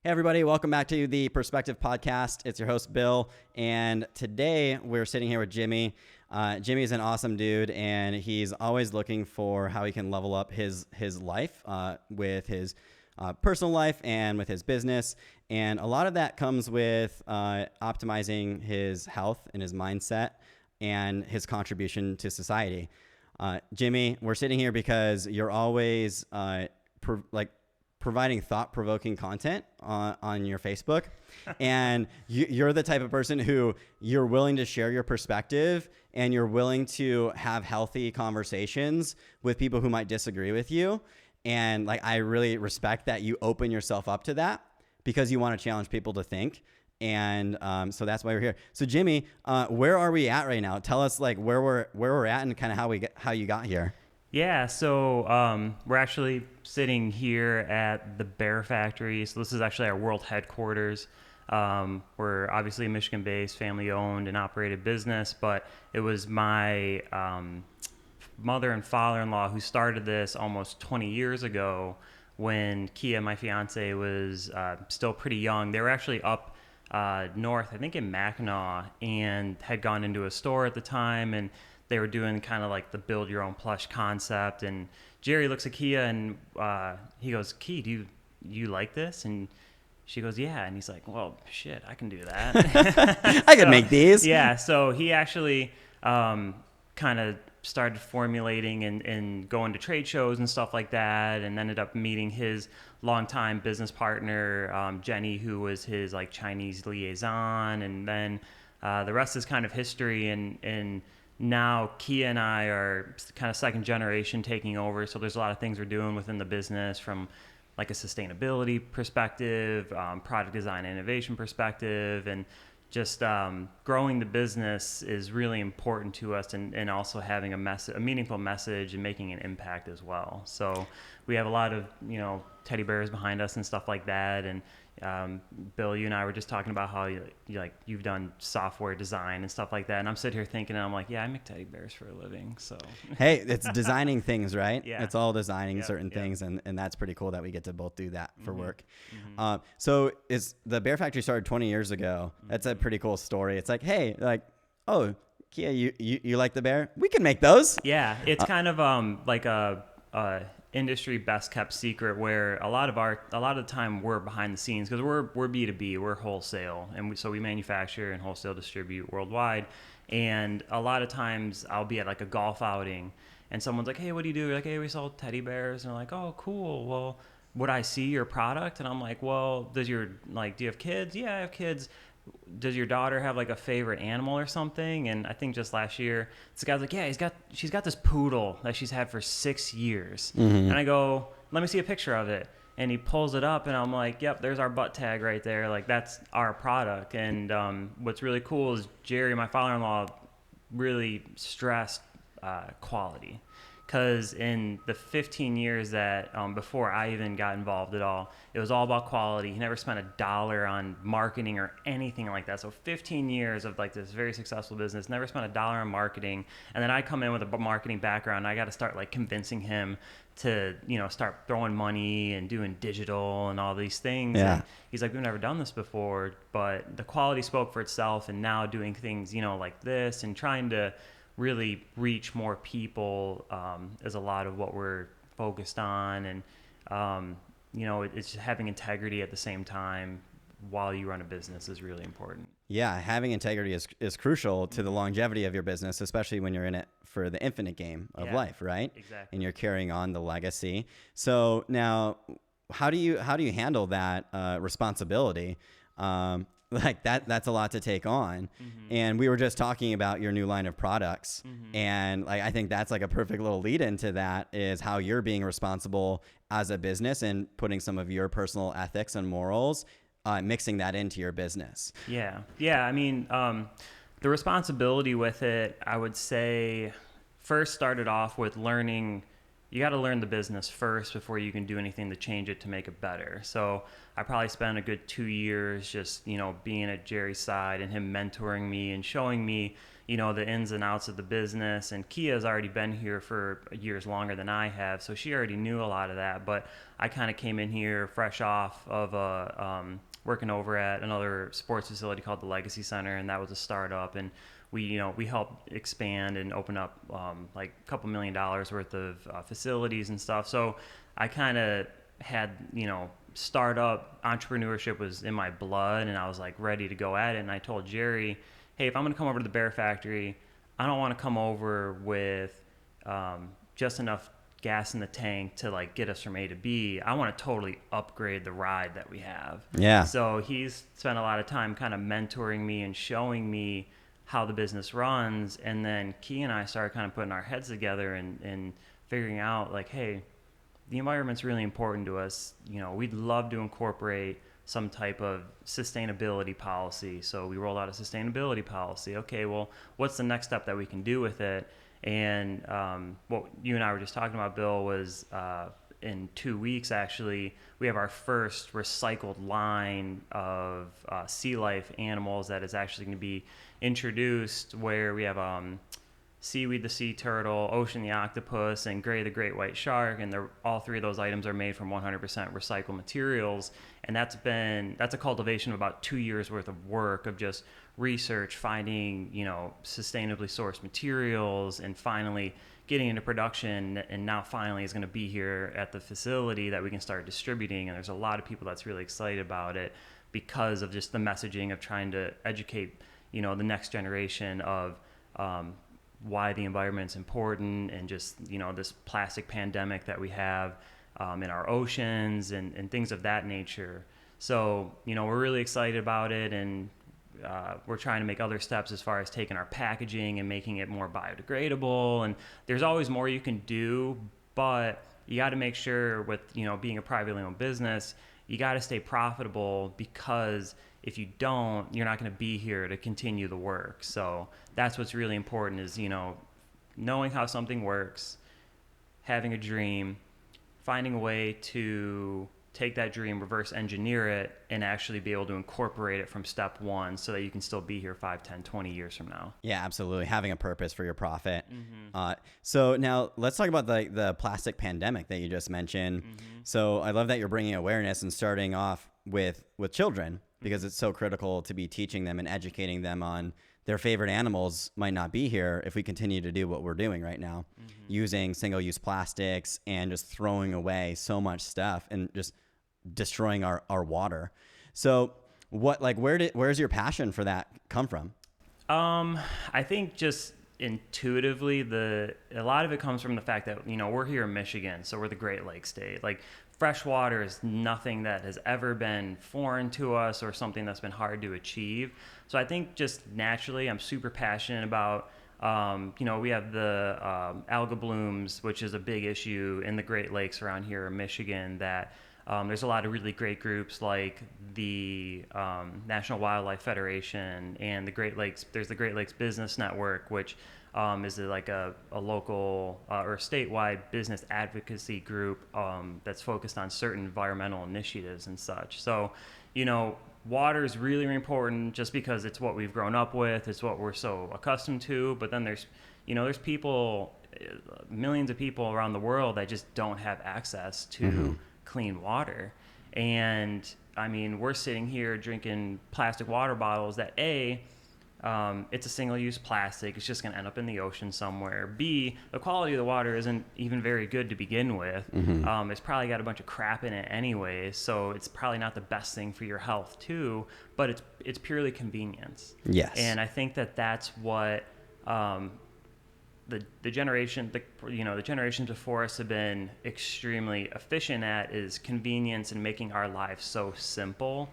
Hey, everybody. Welcome back to the Perspective Podcast. It's your host, Bill. And today we're sitting here with Jimmy. Jimmy's an awesome dude, and he's always looking for how he can level up his life with his personal life and with his business. And a lot of that comes with optimizing his health and his mindset and his contribution to society. Jimmy, we're sitting here because you're always providing thought-provoking content on your Facebook. And you're the type of person who you're willing to share your perspective, and you're willing to have healthy conversations with people who might disagree with you. And I really respect that you open yourself up to that because you want to challenge people to think. And so that's why we're here. So Jimmy, where are we at right now? Tell us where we're at and kind of how you got here. Yeah, so we're actually sitting here at the Bear Factory. So this is actually our world headquarters. We're obviously a Michigan-based, family-owned and operated business, but it was my mother and father-in-law who started this almost 20 years ago when Kia, my fiance, was still pretty young. They were actually up north, I think in Mackinac, and had gone into a store at the time, and they were doing kind of like the build your own plush concept. And Jerry looks at Kia and he goes, "Kia, do you like this?" And she goes, "Yeah." And he's like, "Well, shit, I can do that." I could make these. Yeah. So he actually kind of started formulating and going to trade shows and stuff like that, and ended up meeting his longtime business partner, Jenny, who was his Chinese liaison. And then the rest is kind of history. And now Kia and I are kind of second generation taking over. So there's a lot of things we're doing within the business from a sustainability perspective, product design and innovation perspective, and just growing the business is really important to us, and also having a meaningful message and making an impact as well. So we have a lot of, teddy bears behind us and stuff like that. And Bill, you and I were just talking about how you've done software design and stuff like that. And I'm sitting here thinking, and I'm like, yeah, I make teddy bears for a living. So hey, it's designing things, right? Yeah. It's all designing certain things. And that's pretty cool that we get to both do that for work. Mm-hmm. So the Bear Factory started 20 years ago. That's a pretty cool story. It's oh, Kia, you like the bear? We can make those. Yeah. It's kind of a industry best kept secret where a lot of the time we're behind the scenes because we're B2B, we're wholesale, and so we manufacture and wholesale distribute worldwide. And a lot of times I'll be at a golf outing and someone's like, "Hey, what do you do?" We're like, "Hey, we sell teddy bears." And they're like, "Oh, cool. Well, would I see your product?" And I'm like, "Well, do you have kids?" "Yeah, I have kids." "Does your daughter have a favorite animal or something?" And I think just last year, this guy's like, "Yeah, she's got this poodle that she's had for 6 years." Mm-hmm. And I go, "Let me see a picture of it." And he pulls it up, and I'm like, "Yep, there's our butt tag right there. That's our product." And what's really cool is Jerry, my father-in-law, really stressed quality. Because in the 15 years that before I even got involved at all, it was all about quality. He never spent $1 on marketing or anything like that. So 15 years of this very successful business, never spent $1 on marketing. And then I come in with a marketing background, and I got to start convincing him to start throwing money and doing digital and all these things. Yeah. And he's like, "We've never done this before," but the quality spoke for itself. And now doing things like this and trying to really reach more people is a lot of what we're focused on. And it's just having integrity at the same time while you run a business is really important. Yeah, having integrity is crucial to the longevity of your business, especially when you're in it for the infinite game of life, right? Exactly. And you're carrying on the legacy. So now, how do you handle that responsibility? That's a lot to take on. Mm-hmm. And we were just talking about your new line of products. Mm-hmm. And I think that's a perfect little lead into that is how you're being responsible as a business and putting some of your personal ethics and morals, mixing that into your business. Yeah. Yeah. I mean, the responsibility with it, I would say first started off with learning. You got to learn the business first before you can do anything to change it to make it better. So I probably spent a good 2 years just, being at Jerry's side and him mentoring me and showing me, the ins and outs of the business. And Kia's already been here for years longer than I have, so she already knew a lot of that. But I kind of came in here fresh off of working over at another sports facility called the Legacy Center, and that was a startup. And we helped expand and open up like a couple $1 million worth of facilities and stuff. So I kind of had, startup entrepreneurship was in my blood, and I was like ready to go at it. And I told Jerry, hey, if I'm going to come over to the Bear Factory, I don't want to come over with just enough gas in the tank to like get us from A to B. I want to totally upgrade the ride that we have. Yeah. So he's spent a lot of time kind of mentoring me and showing me how the business runs. And then Key and I started kind of putting our heads together and figuring out like, hey, the environment's really important to us. We'd love to incorporate some type of sustainability policy. So we rolled out a sustainability policy. Okay, well, what's the next step that we can do with it? And what you and I were just talking about, Bill, was in 2 weeks, actually, we have our first recycled line of sea life animals that is actually going to be introduced, where we have seaweed the sea turtle, ocean the octopus, and gray the great white shark, and all three of those items are made from 100% recycled materials. And that's a cultivation of about 2 years worth of work of just research, finding sustainably sourced materials, and finally getting into production. And now finally is going to be here at the facility that we can start distributing. And there's a lot of people that's really excited about it because of just the messaging of trying to educate the next generation of why the environment's important, and just this plastic pandemic that we have in our oceans and things of that nature. So we're really excited about it, and we're trying to make other steps as far as taking our packaging and making it more biodegradable. And there's always more you can do, but you got to make sure with being a privately owned business, you got to stay profitable, because if you don't, you're not going to be here to continue the work. So that's what's really important, is knowing how something works, having a dream, finding a way to take that dream, reverse engineer it, and actually be able to incorporate it from step one so that you can still be here 5, 10, 20 years from now. Yeah, absolutely. Having a purpose for your profit. Mm-hmm. So now let's talk about the plastic pandemic that you just mentioned. Mm-hmm. So I love that you're bringing awareness and starting off with children, because it's so critical to be teaching them and educating them on their favorite animals might not be here if we continue to do what we're doing right now, using single-use plastics and just throwing away so much stuff and just destroying our water. So where's your passion for that come from? I think just intuitively, a lot of it comes from the fact that we're here in Michigan, so we're the Great Lakes state. Like, fresh water is nothing that has ever been foreign to us or something that's been hard to achieve. So I think just naturally, I'm super passionate about we have the algal blooms, which is a big issue in the Great Lakes around here in Michigan. That there's a lot of really great groups like the National Wildlife Federation and the Great Lakes. There's the Great Lakes Business Network, which is like a local or a statewide business advocacy group that's focused on certain environmental initiatives and such. So, water is really, really important just because it's what we've grown up with. It's what we're so accustomed to. But then there's people, millions of people around the world that just don't have access to clean water. And I mean, we're sitting here drinking plastic water bottles that it's a single-use plastic. It's just going to end up in the ocean somewhere. B, the quality of the water isn't even very good to begin with. It's probably got a bunch of crap in it anyway, so it's probably not the best thing for your health too. But it's purely convenience. Yes. And I think that's what the generations before us have been extremely efficient at, is convenience and making our lives so simple.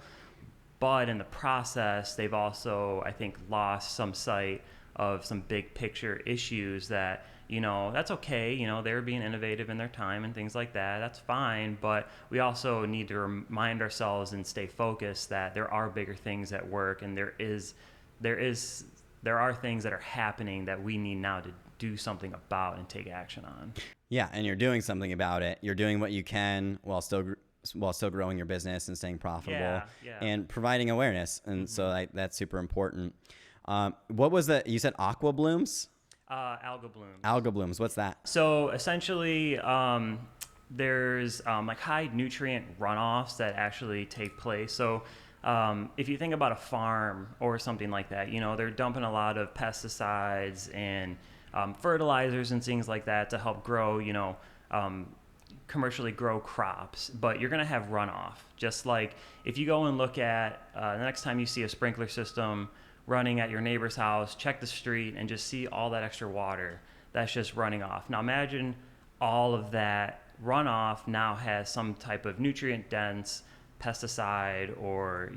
But in the process, they've also, I think, lost some sight of some big picture issues that, that's okay. They were being innovative in their time and things like that. That's fine. But we also need to remind ourselves and stay focused that there are bigger things at work, and there are things that are happening that we need now to do something about and take action on. Yeah, and you're doing something about it. You're doing what you can while still growing your business and staying profitable and providing awareness. And so that's super important. What was that? You said aqua blooms? Algal blooms. Algal blooms. What's that? So essentially, there's like high nutrient runoffs that actually take place. So if you think about a farm or something like that, they're dumping a lot of pesticides and fertilizers and things like that to help grow, commercially grow crops. But you're going to have runoff. Just like if you go and look at the next time you see a sprinkler system running at your neighbor's house, check the street and just see all that extra water that's just running off. Now imagine all of that runoff now has some type of nutrient dense pesticide or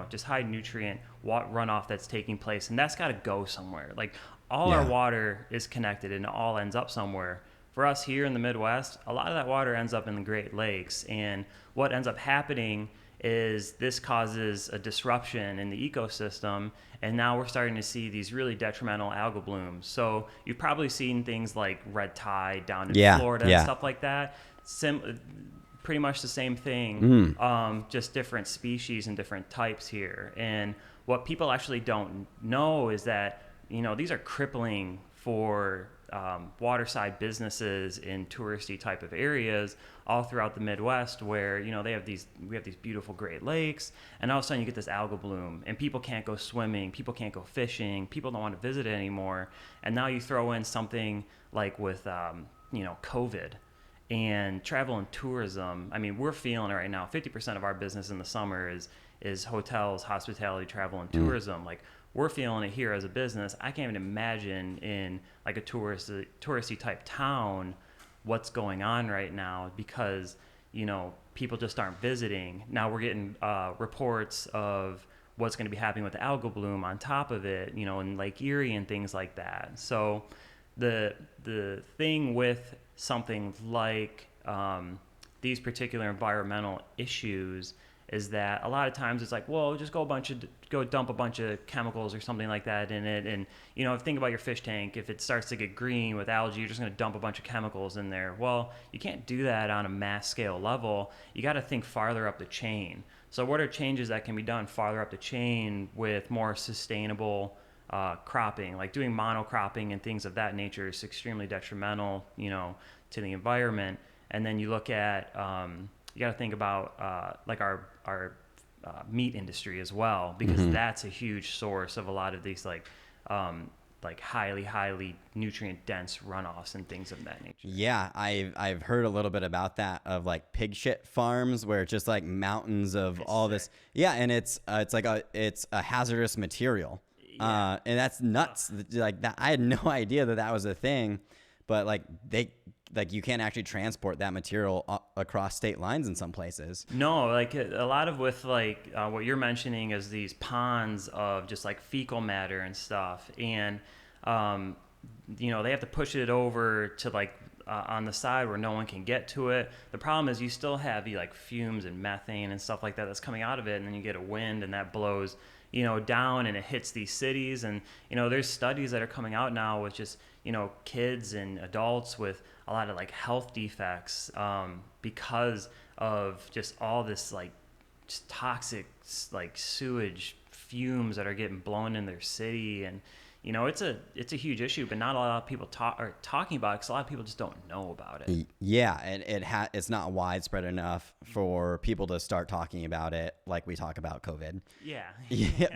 just high nutrient runoff that's taking place, and that's got to go somewhere. Like all our water is connected and it all ends up somewhere. For us here in the Midwest, a lot of that water ends up in the Great Lakes, and what ends up happening is this causes a disruption in the ecosystem, and now we're starting to see these really detrimental algal blooms. So you've probably seen things like red tide down in Florida and stuff like that. Pretty much the same thing, just different species and different types here. And what people actually don't know is that, these are crippling for waterside businesses in touristy type of areas all throughout the Midwest, where we have these beautiful Great Lakes, and all of a sudden you get this algal bloom, and people can't go swimming, people can't go fishing, people don't want to visit it anymore. And now you throw in something like with COVID and travel and tourism. I mean, we're feeling it right now. 50% of our business in the summer is hotels, hospitality, travel, and tourism. Like, we're feeling it here as a business. I can't even imagine in like a touristy type town what's going on right now, because people just aren't visiting. Now we're getting reports of what's going to be happening with the algal bloom on top of it, in Lake Erie and things like that. So the thing with something like these particular environmental issues is that a lot of times it's like, well, just go dump a bunch of chemicals or something like that in it. And, think about your fish tank. If it starts to get green with algae, you're just going to dump a bunch of chemicals in there. Well, you can't do that on a mass scale level. You got to think farther up the chain. So what are changes that can be done farther up the chain with more sustainable cropping? Like doing monocropping and things of that nature is extremely detrimental, to the environment. And then you look at, you got to think about like our meat industry as well, because that's a huge source of a lot of these like highly nutrient dense runoffs and things of that nature. Yeah, I've heard a little bit about that, of like pig shit farms where it's just like mountains of all this. Yeah, and it's a hazardous material. And that's nuts. Like that, I had no idea that was a thing, but you can't actually transport that material across state lines in some places. No, like a lot of with like what you're mentioning is these ponds of just like fecal matter and stuff, and they have to push it over to like on the side where no one can get to it. The problem is you still have the like fumes and methane and stuff like that that's coming out of it, and then you get a wind and that blows down and it hits these cities. And there's studies that are coming out now with just kids and adults with a lot of like health defects because of just all this like just toxic like sewage fumes that are getting blown in their city. And it's a huge issue, but not a lot of people are talking about it, because a lot of people just don't know about it. Yeah, and it's not widespread enough for people to start talking about it like we talk about COVID. Yeah,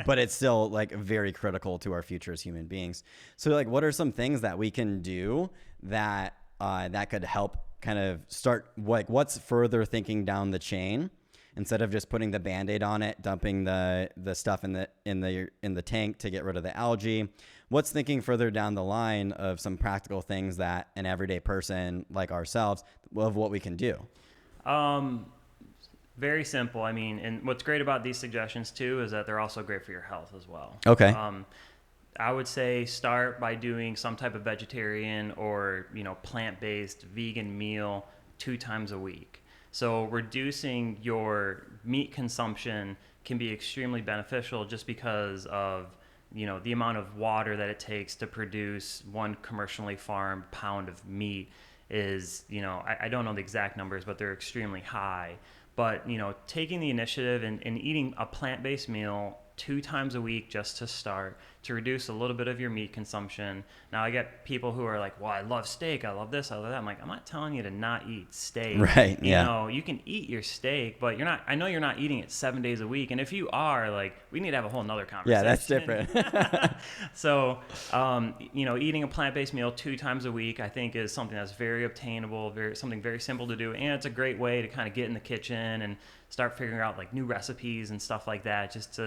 but it's still like very critical to our future as human beings. So like, what are some things that we can do that could help kind of start, like, what's further thinking down the chain, instead of just putting the Band-Aid on it, dumping the stuff in the tank to get rid of the algae? What's thinking further down the line of some practical things that an everyday person like ourselves, of what we can do? Very simple. I mean, and what's great about these suggestions too is that they're also great for your health as well. Okay. I would say start by doing some type of vegetarian or plant-based vegan meal 2 times a week. So reducing your meat consumption can be extremely beneficial, just because of the amount of water that it takes to produce one commercially farmed pound of meat is, I don't know the exact numbers, but they're extremely high. But taking the initiative and eating a plant-based meal 2 times a week just to start, to reduce a little bit of your meat consumption. Now I get people who are like, well, I love steak, I love this, I love that. I'm like, I'm not telling you to not eat steak. Right. You Yeah. know, you can eat your steak, but I know you're not eating it 7 days a week. And if you are, like, we need to have a whole nother conversation. Yeah, that's different. So, you know, eating a plant-based meal 2 times a week, I think, is something that's very obtainable, something very simple to do. And it's a great way to kind of get in the kitchen and start figuring out like new recipes and stuff like that. Just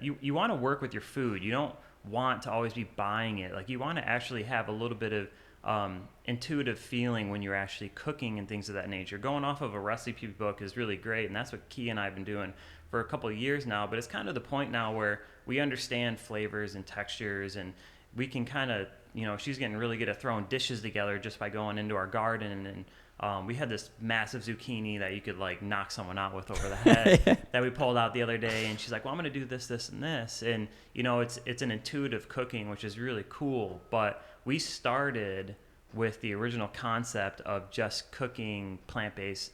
you want to work with your food. You don't want to always be buying it. Like, you want to actually have a little bit of intuitive feeling when you're actually cooking and things of that nature. Going off of a recipe book is really great, and that's what Key and I have been doing for a couple of years now. But it's kind of the point now where we understand flavors and textures, and we can kind of, you know, she's getting really good at throwing dishes together just by going into our garden. And we had this massive zucchini that you could like knock someone out with over the head that we pulled out the other day. And she's like, well, I'm going to do this, this, and this. And, you know, it's an intuitive cooking, which is really cool. But we started with the original concept of just cooking plant-based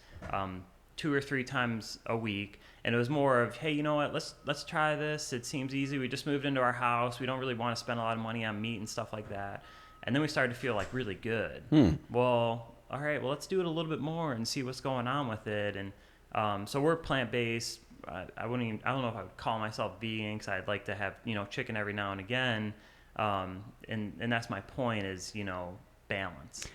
2 or 3 times a week. And it was more of, hey, you know what, let's try this. It seems easy. We just moved into our house. We don't really want to spend a lot of money on meat and stuff like that. And then we started to feel like really good. Well, all right, well, let's do it a little bit more and see what's going on with it. And so we're plant-based. I don't know if I would call myself vegan, because I'd like to have, you know, chicken every now and again. And that's my point is, you know, balance.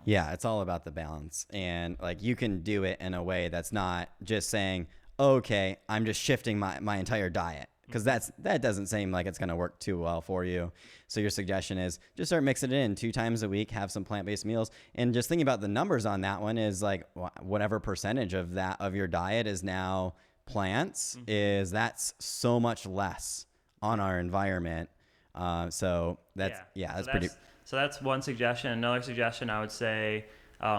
Yeah, it's all about the balance. And like, you can do it in a way that's not just saying, okay, I'm just shifting my entire diet, because that doesn't seem like it's going to work too well for you. So your suggestion is just start mixing it in 2 times a week, have some plant-based meals. And just thinking about the numbers on that one is like, whatever percentage of that of your diet is now plants, that's so much less on our environment. So that's pretty. So that's one suggestion. Another suggestion I would say,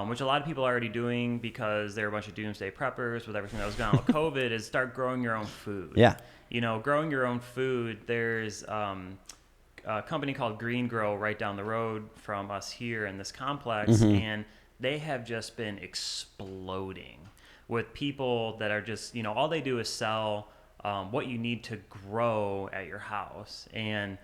which a lot of people are already doing because they're a bunch of doomsday preppers with everything that was going on with COVID, is start growing your own food. Yeah. You know, growing your own food. There's a company called Green Grow right down the road from us here in this complex, and they have just been exploding with people that are just, you know, all they do is sell what you need to grow at your house. And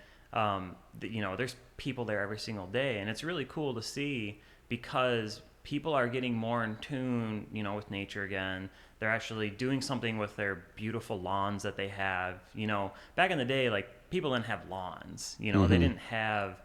you know, there's people there every single day, and it's really cool to see, because people are getting more in tune, you know, with nature again. They're actually doing something with their beautiful lawns that they have. You know, back in the day, like, people didn't have lawns. You know, they didn't have,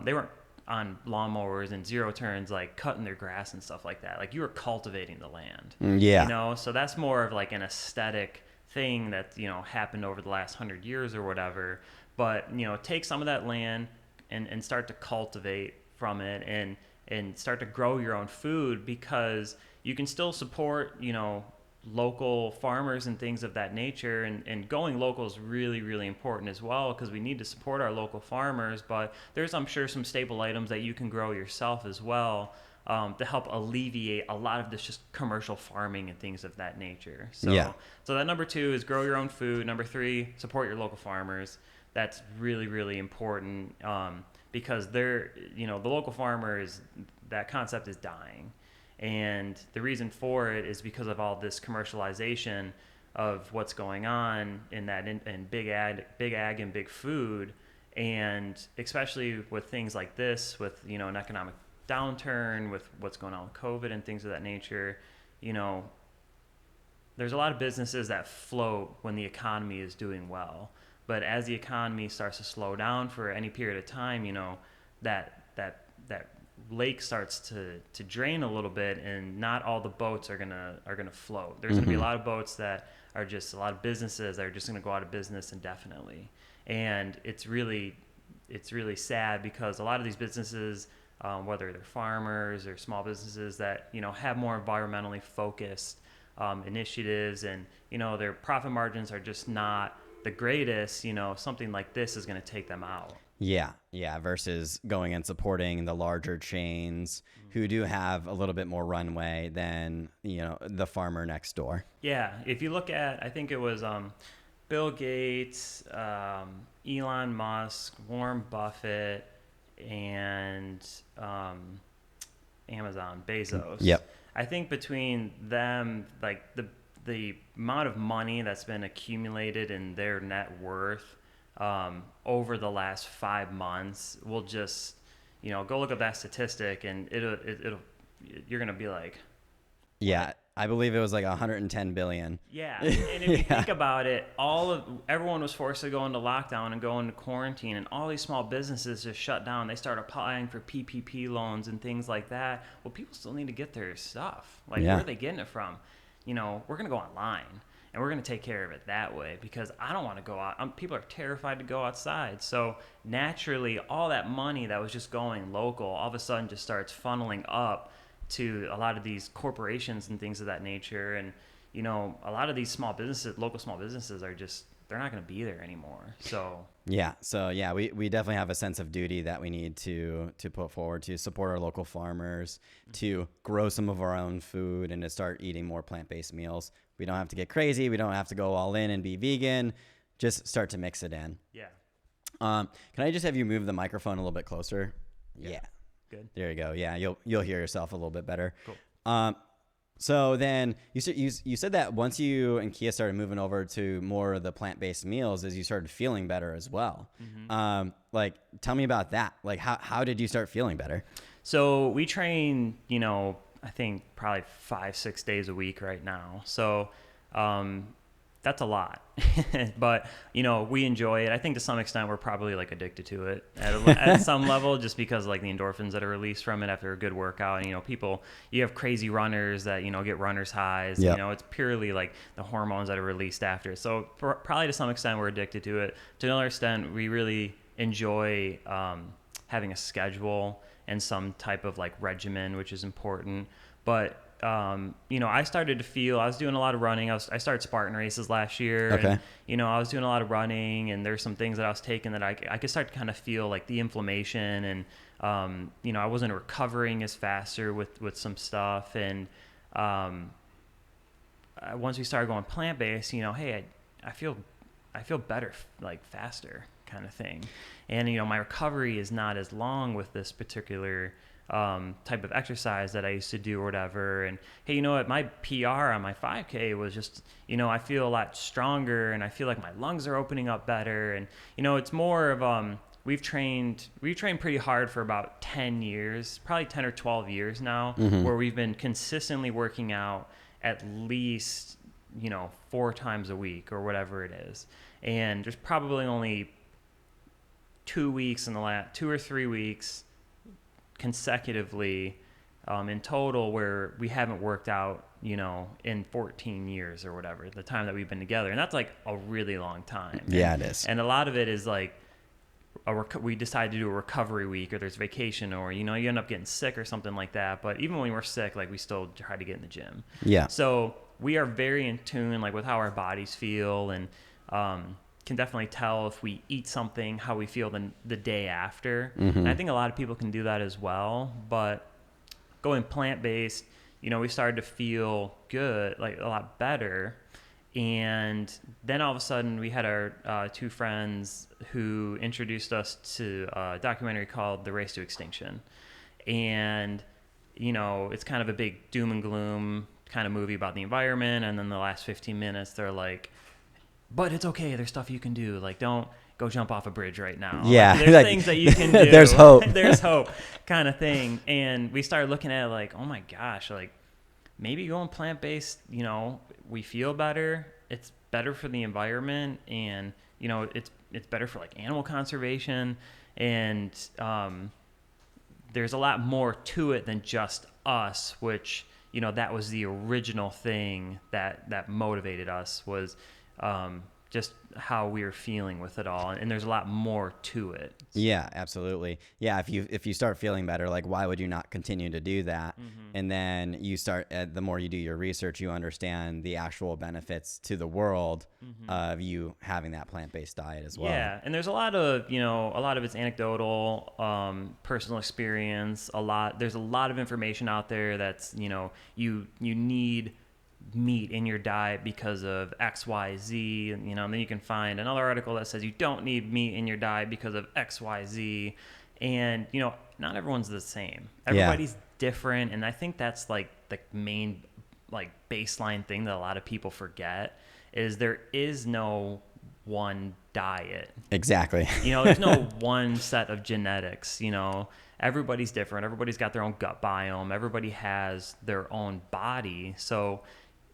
they weren't on lawnmowers and zero turns, like cutting their grass and stuff like that. Like, you were cultivating the land. Yeah. You know, so that's more of like an aesthetic thing that, you know, happened over the last 100 years or whatever. But, you know, take some of that land and start to cultivate from it, and start to grow your own food, because you can still support, you know, local farmers and things of that nature. And going local is really, really important as well, because we need to support our local farmers. But there's, I'm sure, some staple items that you can grow yourself as well, to help alleviate a lot of this just commercial farming and things of that nature. So that number 2 is grow your own food. Number 3, support your local farmers. That's really, really important, because they're, you know, the local farmer that concept is dying. And the reason for it is because of all this commercialization of what's going on in big ag and big food. And especially with things like this, with, you know, an economic downturn, with what's going on with COVID and things of that nature, you know, there's a lot of businesses that float when the economy is doing well. But as the economy starts to slow down for any period of time, you know, that lake starts to drain a little bit, and not all the boats are gonna float. There's gonna be a lot of boats that are just, a lot of businesses that are just gonna go out of business indefinitely. And it's really sad, because a lot of these businesses, whether they're farmers or small businesses that, you know, have more environmentally focused initiatives, and, you know, their profit margins are just not the greatest, you know, something like this is going to take them out. Yeah. Versus going and supporting the larger chains who do have a little bit more runway than, you know, the farmer next door. Yeah. If you look at, I think it was Bill Gates, Elon Musk, Warren Buffett, and Amazon, Bezos. Yep. I think between them, like the amount of money that's been accumulated in their net worth over the last 5 months will just, go look up that statistic and it'll you're going to be like, Yeah, I believe it was like 110 billion. yeah. And if you think about it, everyone was forced to go into lockdown and go into quarantine, and all these small businesses just shut down. They start applying for PPP loans and things like that. Well, people still need to get their stuff. Like, where are they getting it from? We're going to go online and we're going to take care of it that way, because I don't want to go out. People are terrified to go outside. So naturally, all that money that was just going local all of a sudden just starts funneling up to a lot of these corporations and things of that nature. And, a lot of these small businesses, local small businesses they're not going to be there anymore. So we definitely have a sense of duty that we need to put forward to support our local farmers, to grow some of our own food, and to start eating more plant-based meals. We don't have to get crazy. We don't have to go all in and be vegan. Just start to mix it in. Yeah. Can I just have you move the microphone a little bit closer? Yeah. Good. There you go. Yeah, you'll hear yourself a little bit better. Cool. So then you said that once you and Kia started moving over to more of the plant-based meals, as you started feeling better as well. Mm-hmm. Like, tell me about that. Like, how did you start feeling better? So we train, I think probably 5-6 days a week right now. So, that's a lot, but we enjoy it. I think to some extent we're probably like addicted to it at some level, just because like the endorphins that are released from it after a good workout. And, you have crazy runners that, get runner's highs. Yep. It's purely like the hormones that are released after. So probably to some extent we're addicted to it. To another extent, we really enjoy having a schedule and some type of like regimen, which is important. But I started to feel, I was doing a lot of running. I started Spartan races last year. Okay. And, I was doing a lot of running, and there's some things that I was taking that I could start to kind of feel like the inflammation, and, I wasn't recovering as faster with some stuff. And, once we started going plant-based, hey, I feel better, like faster kind of thing. And, my recovery is not as long with this particular type of exercise that I used to do or whatever. And hey, my PR on my 5K was just, I feel a lot stronger, and I feel like my lungs are opening up better. And, it's more of, we've trained pretty hard for about 10 years, probably 10 or 12 years now, mm-hmm. where we've been consistently working out at least, 4 times a week or whatever it is. And there's probably only 2 weeks in the last 2 or 3 weeks consecutively in total where we haven't worked out, in 14 years or whatever, the time that we've been together. And that's like a really long time. Yeah, it is. And a lot of it is like we decide to do a recovery week, or there's vacation, or, you end up getting sick or something like that. But even when we're sick, like we still try to get in the gym. Yeah. So we are very in tune, like with how our bodies feel, and can definitely tell if we eat something, how we feel the day after. Mm-hmm. And I think a lot of people can do that as well. But going plant-based, we started to feel good, like a lot better. And then all of a sudden we had our 2 friends who introduced us to a documentary called The Race to Extinction. And, it's kind of a big doom and gloom kind of movie about the environment. And then the last 15 minutes, they're like, but it's okay. There's stuff you can do. Like, don't go jump off a bridge right now. Yeah. Like, there's things that you can do. There's hope. There's hope kind of thing. And we started looking at it like, oh my gosh, like maybe going plant-based, we feel better. It's better for the environment, and, it's better for like animal conservation. And there's a lot more to it than just us, which, that was the original thing that motivated us, was just how we were feeling with it all. And there's a lot more to it. Yeah, absolutely. Yeah. If you start feeling better, like, why would you not continue to do that? Mm-hmm. And then you start, the more you do your research, you understand the actual benefits to the world mm-hmm. of you having that plant-based diet as well. Yeah. And there's a lot of it's anecdotal, personal experience, there's a lot of information out there that's, you need meat in your diet because of XYZ, and then you can find another article that says you don't need meat in your diet because of XYZ. And not everyone's the same. Everybody's different, and I think that's like the main like baseline thing that a lot of people forget, is there is no one diet. Exactly. There's no one set of genetics. Everybody's different. Everybody's got their own gut biome. Everybody has their own body. So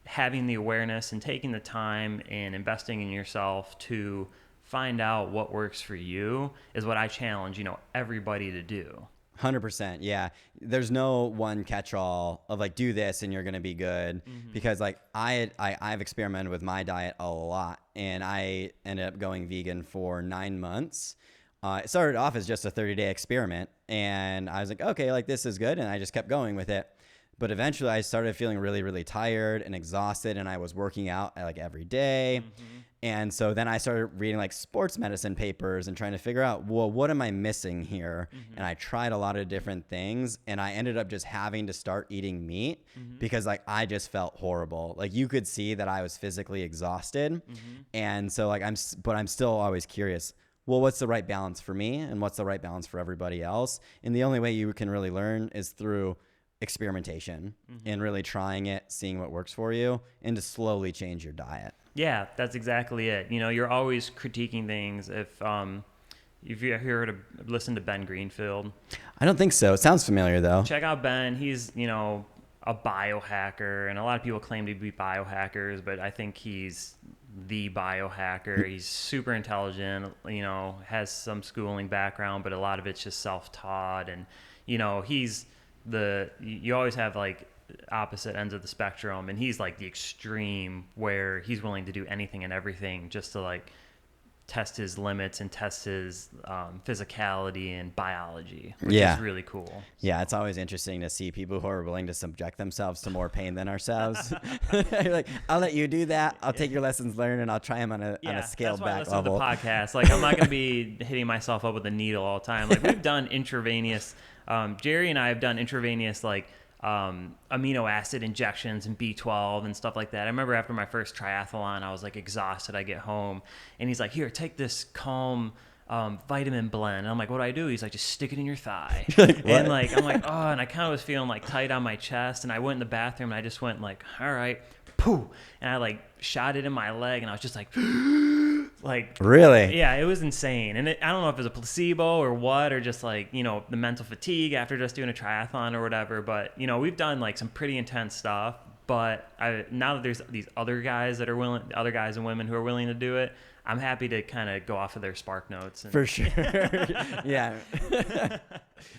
having the awareness and taking the time and investing in yourself to find out what works for you is what I challenge, everybody to do. 100%. Yeah. There's no one catch-all of like, do this and you're going to be good. Because like I've experimented with my diet a lot, and I ended up going vegan for 9 months. It started off as just a 30-day experiment, and I was like, okay, like this is good. And I just kept going with it. But eventually I started feeling really, really tired and exhausted, and I was working out like every day. And so then I started reading like sports medicine papers and trying to figure out, well, what am I missing here? And I tried a lot of different things, and I ended up just having to start eating meat because like I just felt horrible. Like you could see that I was physically exhausted. And so like I'm still always curious, well, what's the right balance for me and what's the right balance for everybody else? And the only way you can really learn is through experimentation and really trying it, seeing what works for you, and to slowly change your diet. Yeah, that's exactly it. You're always critiquing things. If you ever listen to Ben Greenfield, I don't think so. It sounds familiar though. Check out Ben. He's a biohacker, and a lot of people claim to be biohackers, but I think he's the biohacker. He's super intelligent. Has some schooling background, but a lot of it's just self-taught, and he's you always have like opposite ends of the spectrum, and he's like the extreme where he's willing to do anything and everything just to like test his limits and test his physicality and biology, which is really cool. Yeah, it's always interesting to see people who are willing to subject themselves to more pain than ourselves. You're like, I'll let you do that. I'll take your lessons learned, and I'll try them on a scaled back level. To the podcast. Like, I'm not going to be hitting myself up with a needle all the time. Like, we've done intravenous. Jerry and I have done intravenous amino acid injections and B12 and stuff like that. I remember after my first triathlon, I was like exhausted. I get home and he's like, here, take this Calm vitamin blend. And I'm like, what do I do? He's like, just stick it in your thigh. And like, I'm like, oh, and I kind of was feeling like tight on my chest, and I went in the bathroom and I just went like, all right, pooh. And I like shot it in my leg, and I was just like, like, really? Yeah, it was insane. And I don't know if it was a placebo or what, or just like, the mental fatigue after just doing a triathlon or whatever. But, we've done like some pretty intense stuff. But now that there's these other guys other guys and women who are willing to do it, I'm happy to kind of go off of their spark notes. For sure. Yeah.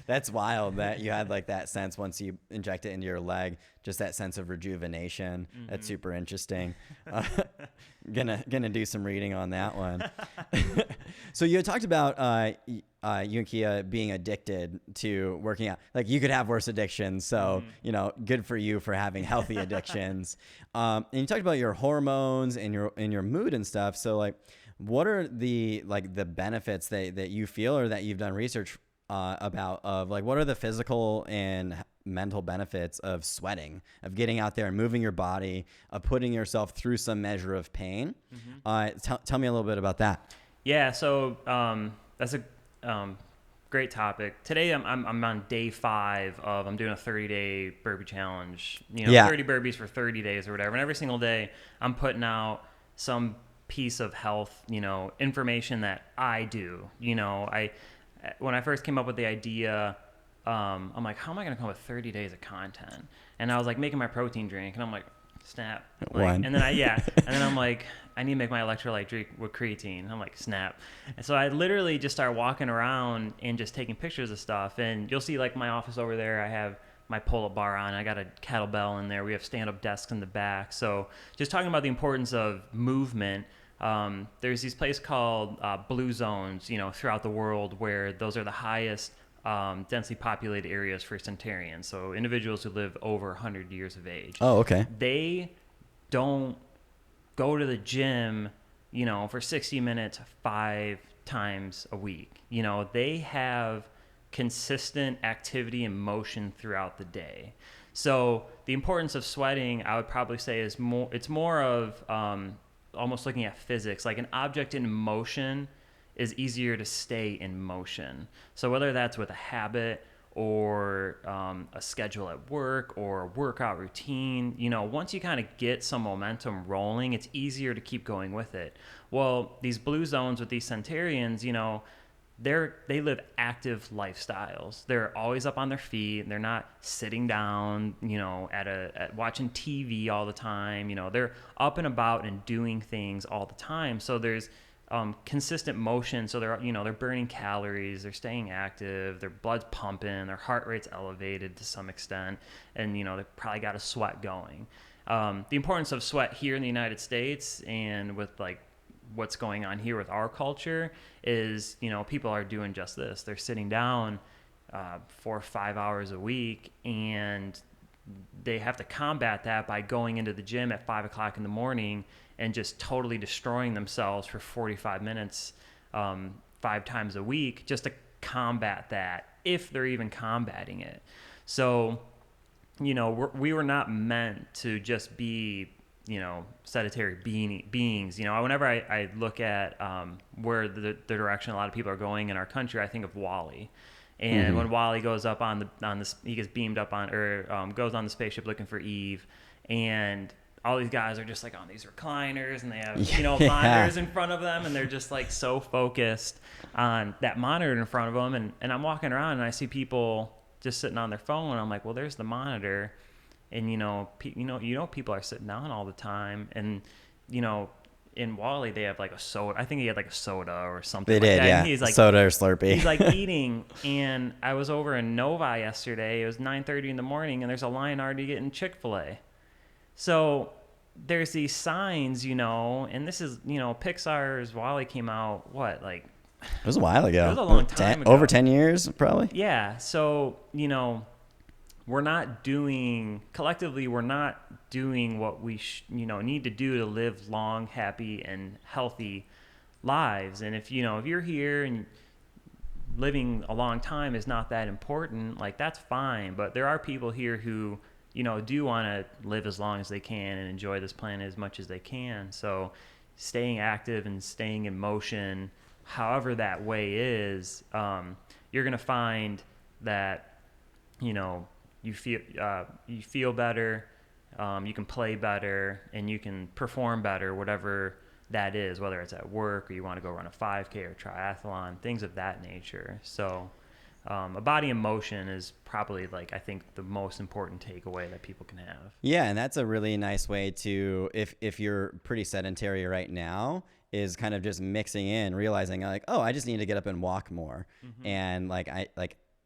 That's wild that you had like that sense once you inject it into your leg, just that sense of rejuvenation. That's super interesting. Gonna do some reading on that one. So you had talked about you and Kia being addicted to working out. Like you could have worse addictions, so good for you for having healthy addictions. And you talked about your hormones and your mood and stuff. So like, what are the benefits that you feel or that you've done research about of like, what are the physical and mental benefits of sweating, of getting out there and moving your body, of putting yourself through some measure of pain? Tell me a little bit about that. Yeah. So that's a great topic. Today I'm on day 5 of, I'm doing a 30-day burpee challenge, 30 burpees for 30 days or whatever. And every single day I'm putting out some piece of health, information that I do. When I first came up with the idea, I'm like, how am I going to come up with 30 days of content? And I was like making my protein drink, and I'm like, snap. And then and then I'm like, I need to make my electrolyte drink with creatine. And I'm like, snap. And so I literally just started walking around and just taking pictures of stuff. And you'll see like my office over there, I have my pull-up bar on. I got a kettlebell in there. We have stand-up desks in the back. So just talking about the importance of movement. There's these places called blue zones, throughout the world, where those are the highest densely populated areas for centenarians. So individuals who live over 100 years of age. Oh, okay. They don't go to the gym, for 60 minutes 5 times a week. They have consistent activity and motion throughout the day. So the importance of sweating, I would probably say, is more of almost looking at physics. Like an object in motion is easier to stay in motion. So whether that's with a habit or a schedule at work or a workout routine, once you kind of get some momentum rolling, it's easier to keep going with it. Well, these blue zones with these centurions, they live active lifestyles. They're always up on their feet. They're not sitting down, at watching TV all the time. They're up and about and doing things all the time. So there's consistent motion. So they're burning calories. They're staying active. Their blood's pumping. Their heart rate's elevated to some extent, and they probably got a sweat going. The importance of sweat here in the United States and with what's going on here with our culture is, people are doing just this. They're sitting down 4 or 5 hours a week, and they have to combat that by going into the gym at 5 o'clock in the morning and just totally destroying themselves for 45 minutes 5 times a week just to combat that, if they're even combating it. So, we were not meant to just be sedentary beings. Whenever I look at where the direction a lot of people are going in our country, I think of Wall-E. And when Wall-E goes up he gets beamed up on, or goes on the spaceship looking for Eve, and all these guys are just on these recliners, and they have monitors in front of them, and they're just so focused on that monitor in front of them. And I'm walking around and I see people just sitting on their phone, and I'm like, well, there's the monitor. And people are sitting down all the time, and in Wall-E they have a soda. I think he had a soda or something. They did, yeah. He's soda or Slurpee. He's eating, and I was over in Novi yesterday. It was 9:30 in the morning, and there's a line already getting Chick-fil-A. So there's these signs, and this is Pixar's Wall-E came out it was a while ago. It was a long time ago. Over 10 years, probably. Yeah. So we're not doing what we need to do to live long, happy, and healthy lives. And if you're here and living a long time is not that important, that's fine. But there are people here who do want to live as long as they can and enjoy this planet as much as they can. So staying active and staying in motion, however that way is, you're going to find that you feel better, you can play better, and you can perform better, whatever that is, whether it's at work or you want to go run a 5K or triathlon, things of that nature. So a body in motion is probably I think the most important takeaway that people can have. Yeah, and that's a really nice way to, if you're pretty sedentary right now, is kind of just mixing in, realizing I just need to get up and walk more. And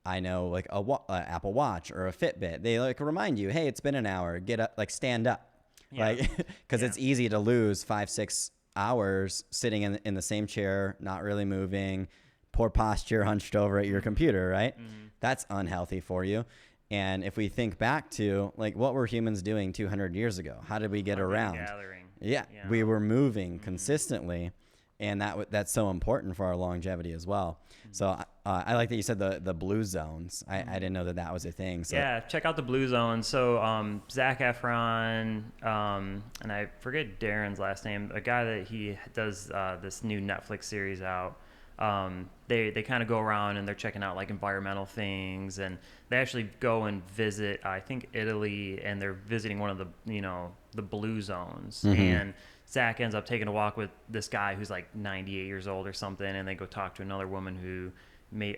I know a Apple Watch or a Fitbit, they remind you, hey, it's been an hour, get up, stand up. Because it's easy to lose 5-6 hours sitting in the same chair, not really moving, poor posture, hunched over at your computer, right? That's unhealthy for you. And if we think back to what were humans doing 200 years ago? How did we get around? Gathering. Yeah, we were moving consistently. And that's so important for our longevity as well. So I like that you said the blue zones. I didn't know that was a thing. So. Yeah, check out the blue zones. So Zac Efron, and I forget Darren's last name, a guy that he does this new Netflix series out. They kind of go around and they're checking out environmental things, and they actually go and visit I think Italy, and they're visiting one of the blue zones. And Zach ends up taking a walk with this guy who's 98 years old or something, and they go talk to another woman who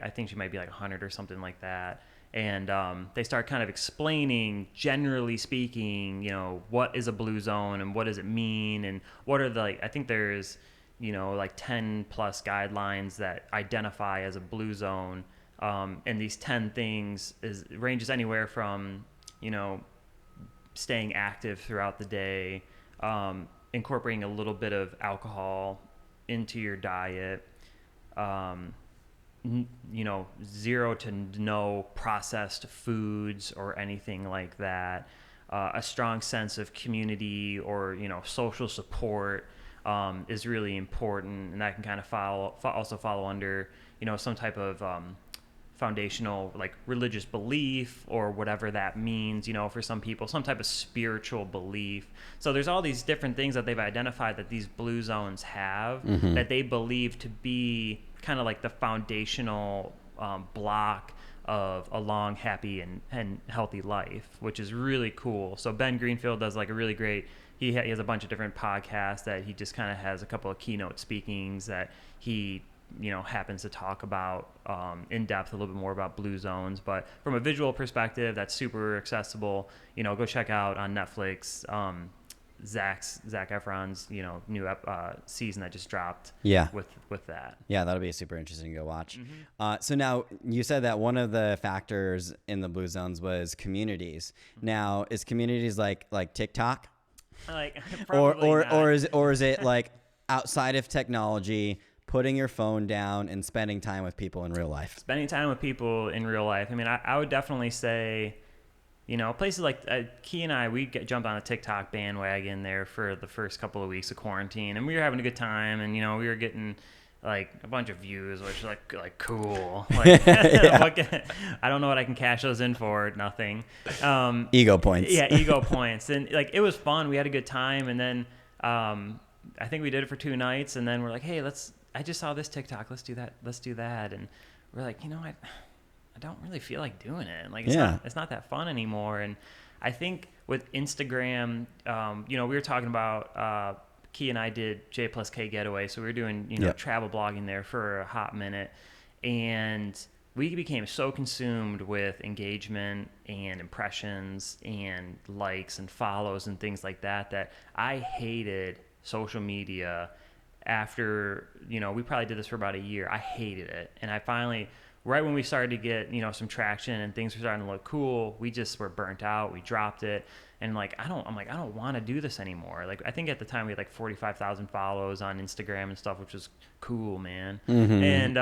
I think she might be 100 or something like that. And they start kind of explaining, generally speaking, what is a blue zone and what does it mean, and what are I think there's 10 plus guidelines that identify as a blue zone. And these 10 things ranges anywhere from, staying active throughout the day, incorporating a little bit of alcohol into your diet, 0 to no processed foods or anything like that, a strong sense of community or, social support is really important, and that can kind of also follow under, some type of foundational religious belief or whatever that means, for some people, some type of spiritual belief. So there's all these different things that they've identified that these blue zones have that they believe to be kind of the foundational block of a long, happy, and healthy life, which is really cool. So Ben Greenfield does like a really great, he has a bunch of different podcasts that he just kind of has a couple of keynote speakings that he, happens to talk about in depth a little bit more about blue zones. But from a visual perspective, that's super accessible. Go check out on Netflix Zac Efron's new season that just dropped. Yeah. With that. Yeah, that'll be super interesting to go watch. So now you said that one of the factors in the blue zones was communities. Now, is communities like TikTok, Like or is it like outside of technology, putting your phone down and spending time with people in real life? Spending time with people in real life. I mean, I would definitely say, places like Key and I, we jumped on a TikTok bandwagon there for the first couple of weeks of quarantine, and we were having a good time, and we were getting like a bunch of views, which is like cool. Like, I don't know what I can cash those in for. Nothing. Ego points. Yeah, ego points, and like it was fun. We had a good time, and then I think we did it for 2 nights, and then we're like, hey, I just saw this TikTok. Let's do that, and we're like, I don't really feel like doing it. Like it's not that fun anymore. And I think with Instagram, we were talking about Key and I did J+K Getaway, so we were doing travel blogging there for a hot minute, and we became so consumed with engagement and impressions and likes and follows and things like that I hated social media. After we probably did this for about a year, I hated it, and I finally, right when we started to get, some traction and things were starting to look cool, we just were burnt out. We dropped it. And I don't want to do this anymore. Like, I think at the time we had like 45,000 follows on Instagram and stuff, which was cool, man. And,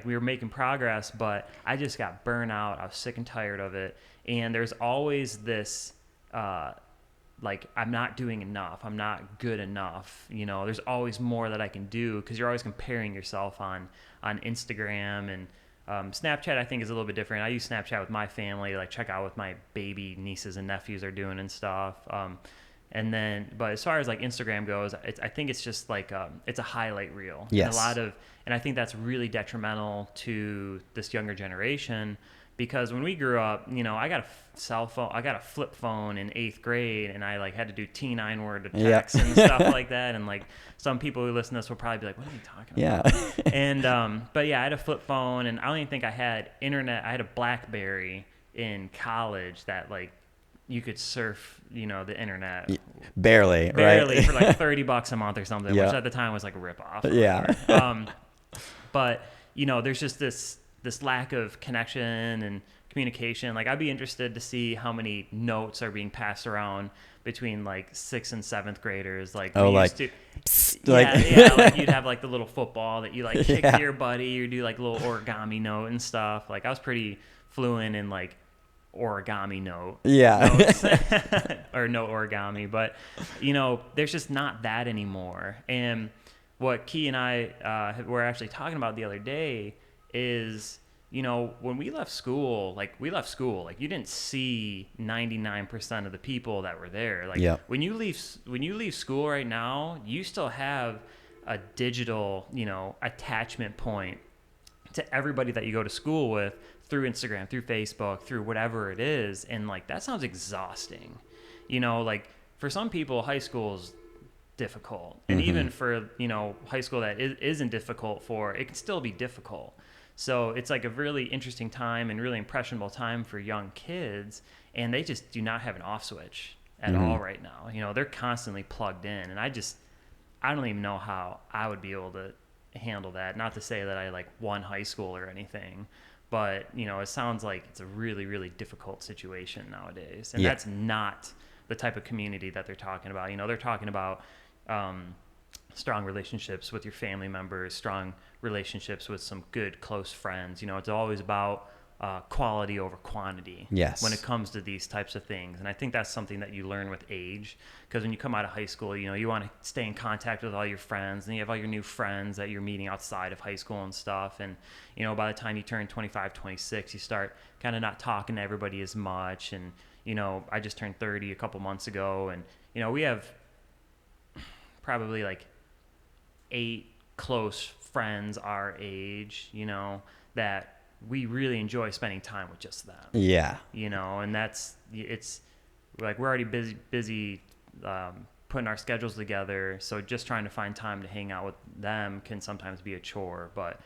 we were making progress, but I just got burnt out. I was sick and tired of it. And there's always this, I'm not doing enough. I'm not good enough. There's always more that I can do, because you're always comparing yourself on Instagram. And Snapchat, I think, is a little bit different. I use Snapchat with my family, like check out what my baby nieces and nephews are doing and stuff. But as far as like Instagram goes, I think it's just like it's a highlight reel. Yes. And I think that's really detrimental to this younger generation. Because when we grew up, I got a cell phone, I got a flip phone in 8th grade, and I had to do T9 word text and stuff like that. And some people who listen to this will probably be like, "What are you talking about?" And but yeah, I had a flip phone, and I don't even think I had internet. I had a BlackBerry in college that you could surf, the internet. Barely, right? For like $30 a month or something, which at the time was like a ripoff. Yeah. But there's just this lack of connection and communication. I'd be interested to see how many notes are being passed around between 6th and 7th graders. You'd have the little football that you kick to your buddy, or do a little origami note and stuff. I was pretty fluent in origami note. Notes. Or no origami, but there's just not that anymore. And what Key and I were actually talking about the other day is, when we left school, you didn't see 99% of the people that were there. When you leave school right now, you still have a digital, attachment point to everybody that you go to school with through Instagram, through Facebook, through whatever it is. And that sounds exhausting. For some people, high school is difficult. And even for, high school that isn't difficult for, it can still be difficult. So it's a really interesting time and really impressionable time for young kids, and they just do not have an off switch at all right now. They're constantly plugged in, and I don't even know how I would be able to handle that. Not to say that I won high school or anything, but it sounds like it's a really, really difficult situation nowadays, and that's not the type of community that they're talking about. They're talking about strong relationships with your family members, strong relationships with some good close friends. It's always about quality over quantity when it comes to these types of things. And I think that's something that you learn with age, because when you come out of high school, you want to stay in contact with all your friends, and you have all your new friends that you're meeting outside of high school and stuff. And by the time you turn 25, 26, you start kind of not talking to everybody as much. And I just turned 30 a couple months ago, and we have probably 8 close friends our age, that we really enjoy spending time with just them. Yeah. And it's like we're already busy putting our schedules together. So just trying to find time to hang out with them can sometimes be a chore, but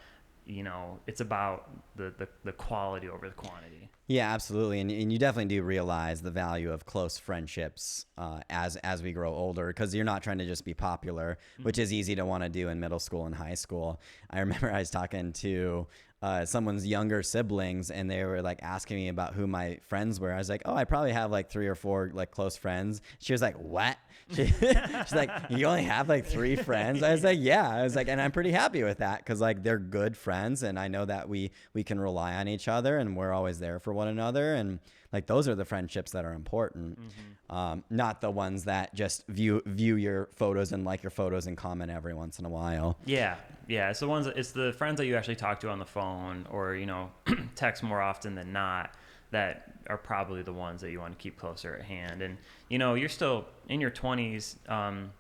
it's about the quality over the quantity. Yeah, absolutely. And you definitely do realize the value of close friendships as we grow older, because you're not trying to just be popular, which is easy to want to do in middle school and high school. I remember I was talking to someone's younger siblings, and they were like asking me about who my friends were. I was like, oh, I probably have like 3 or 4 like close friends. She was like, what? She's like, you only have like 3 friends? I was like, yeah. I was like, and I'm pretty happy with that, because like they're good friends, and I know that we can rely on each other, and we're always there for one another. And like those are the friendships that are important, not the ones that just view your photos and like your photos and comment every once in a while. Yeah. It's the friends that you actually talk to on the phone, or text more often than not, that are probably the ones that you want to keep closer at hand. And you're still in your 20s. I'm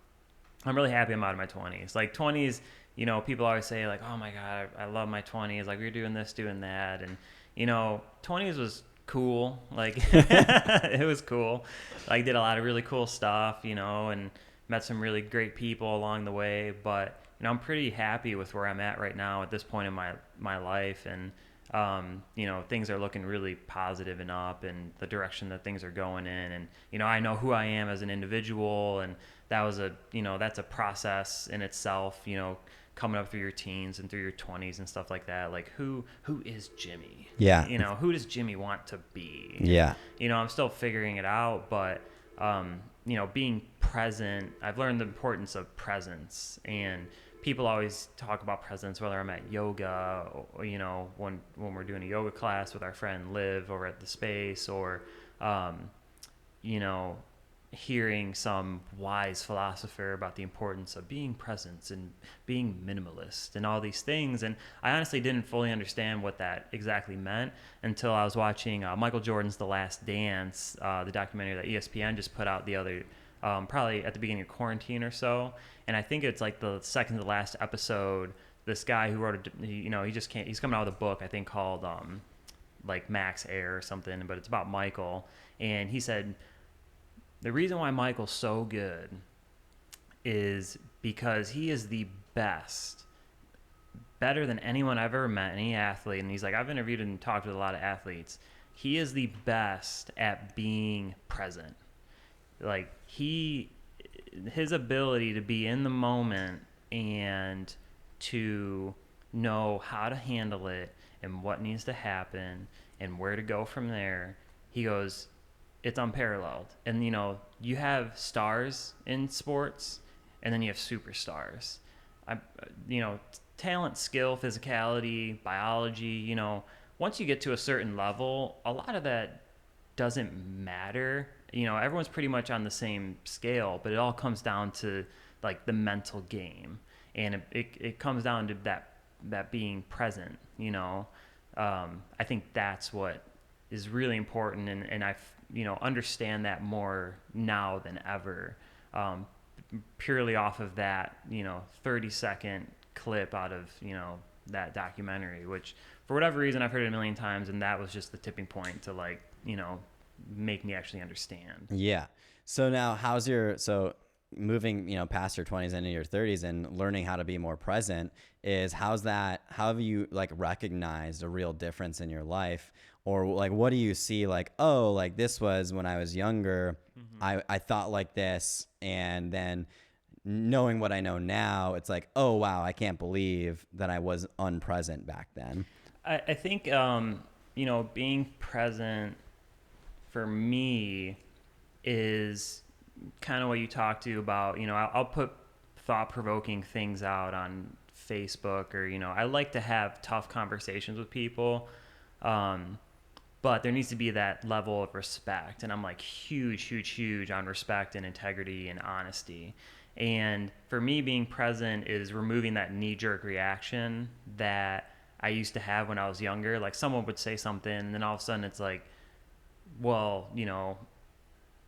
really happy I'm out of my 20s. Like 20s, people always say like, oh my God, I love my 20s. Like, we're doing this, doing that. And 20s was cool. Like it was cool. Like, did a lot of really cool stuff, and met some really great people along the way. But I'm pretty happy with where I'm at right now at this point in my life. And things are looking really positive and up, and the direction that things are going in. And I know who I am as an individual, and that was that's a process in itself, coming up through your teens and through your 20s and stuff like that. Like, who is Jimmy? Yeah. Who does Jimmy want to be? Yeah. I'm still figuring it out, but being present, I've learned the importance of presence. And people always talk about presence, whether I'm at yoga, or, when we're doing a yoga class with our friend Liv over at the Space, or hearing some wise philosopher about the importance of being present and being minimalist and all these things. And I honestly didn't fully understand what that exactly meant until I was watching Michael Jordan's The Last Dance, the documentary that ESPN just put out the other, probably at the beginning of quarantine or so. And I think it's like the second to last episode. This guy who wrote he's coming out with a book, I think, called like Max Air or something, but it's about Michael. And he said, the reason why Michael's so good is because he is the best, better than anyone I've ever met, any athlete. And he's like, I've interviewed and talked with a lot of athletes. He is the best at being present. Like, his ability to be in the moment and to know how to handle it and what needs to happen and where to go from there. He goes, it's unparalleled. And you have stars in sports, and then you have superstars. Talent, skill, physicality, biology, once you get to a certain level, a lot of that doesn't matter. Everyone's pretty much on the same scale, but it all comes down to like the mental game. And it comes down to that being present. I think that's what is really important. And I understand that more now than ever, purely off of that 30-second clip out of that documentary, which for whatever reason I've heard it a million times, and that was just the tipping point to make me actually understand. Yeah. So now so moving past your 20s into your 30s and learning how to be more present, how have you like recognized a real difference in your life? Or like, what do you see? Like, oh, like this was when I was younger, I thought like this. And then knowing what I know now, it's like, oh, wow, I can't believe that I was unpresent back then. I think, being present for me is kind of what you talked to about, I'll put thought-provoking things out on Facebook, or, I like to have tough conversations with people. But there needs to be that level of respect. And I'm like huge on respect and integrity and honesty. And for me, being present is removing that knee-jerk reaction that I used to have when I was younger. Like, someone would say something, and then all of a sudden it's like, well,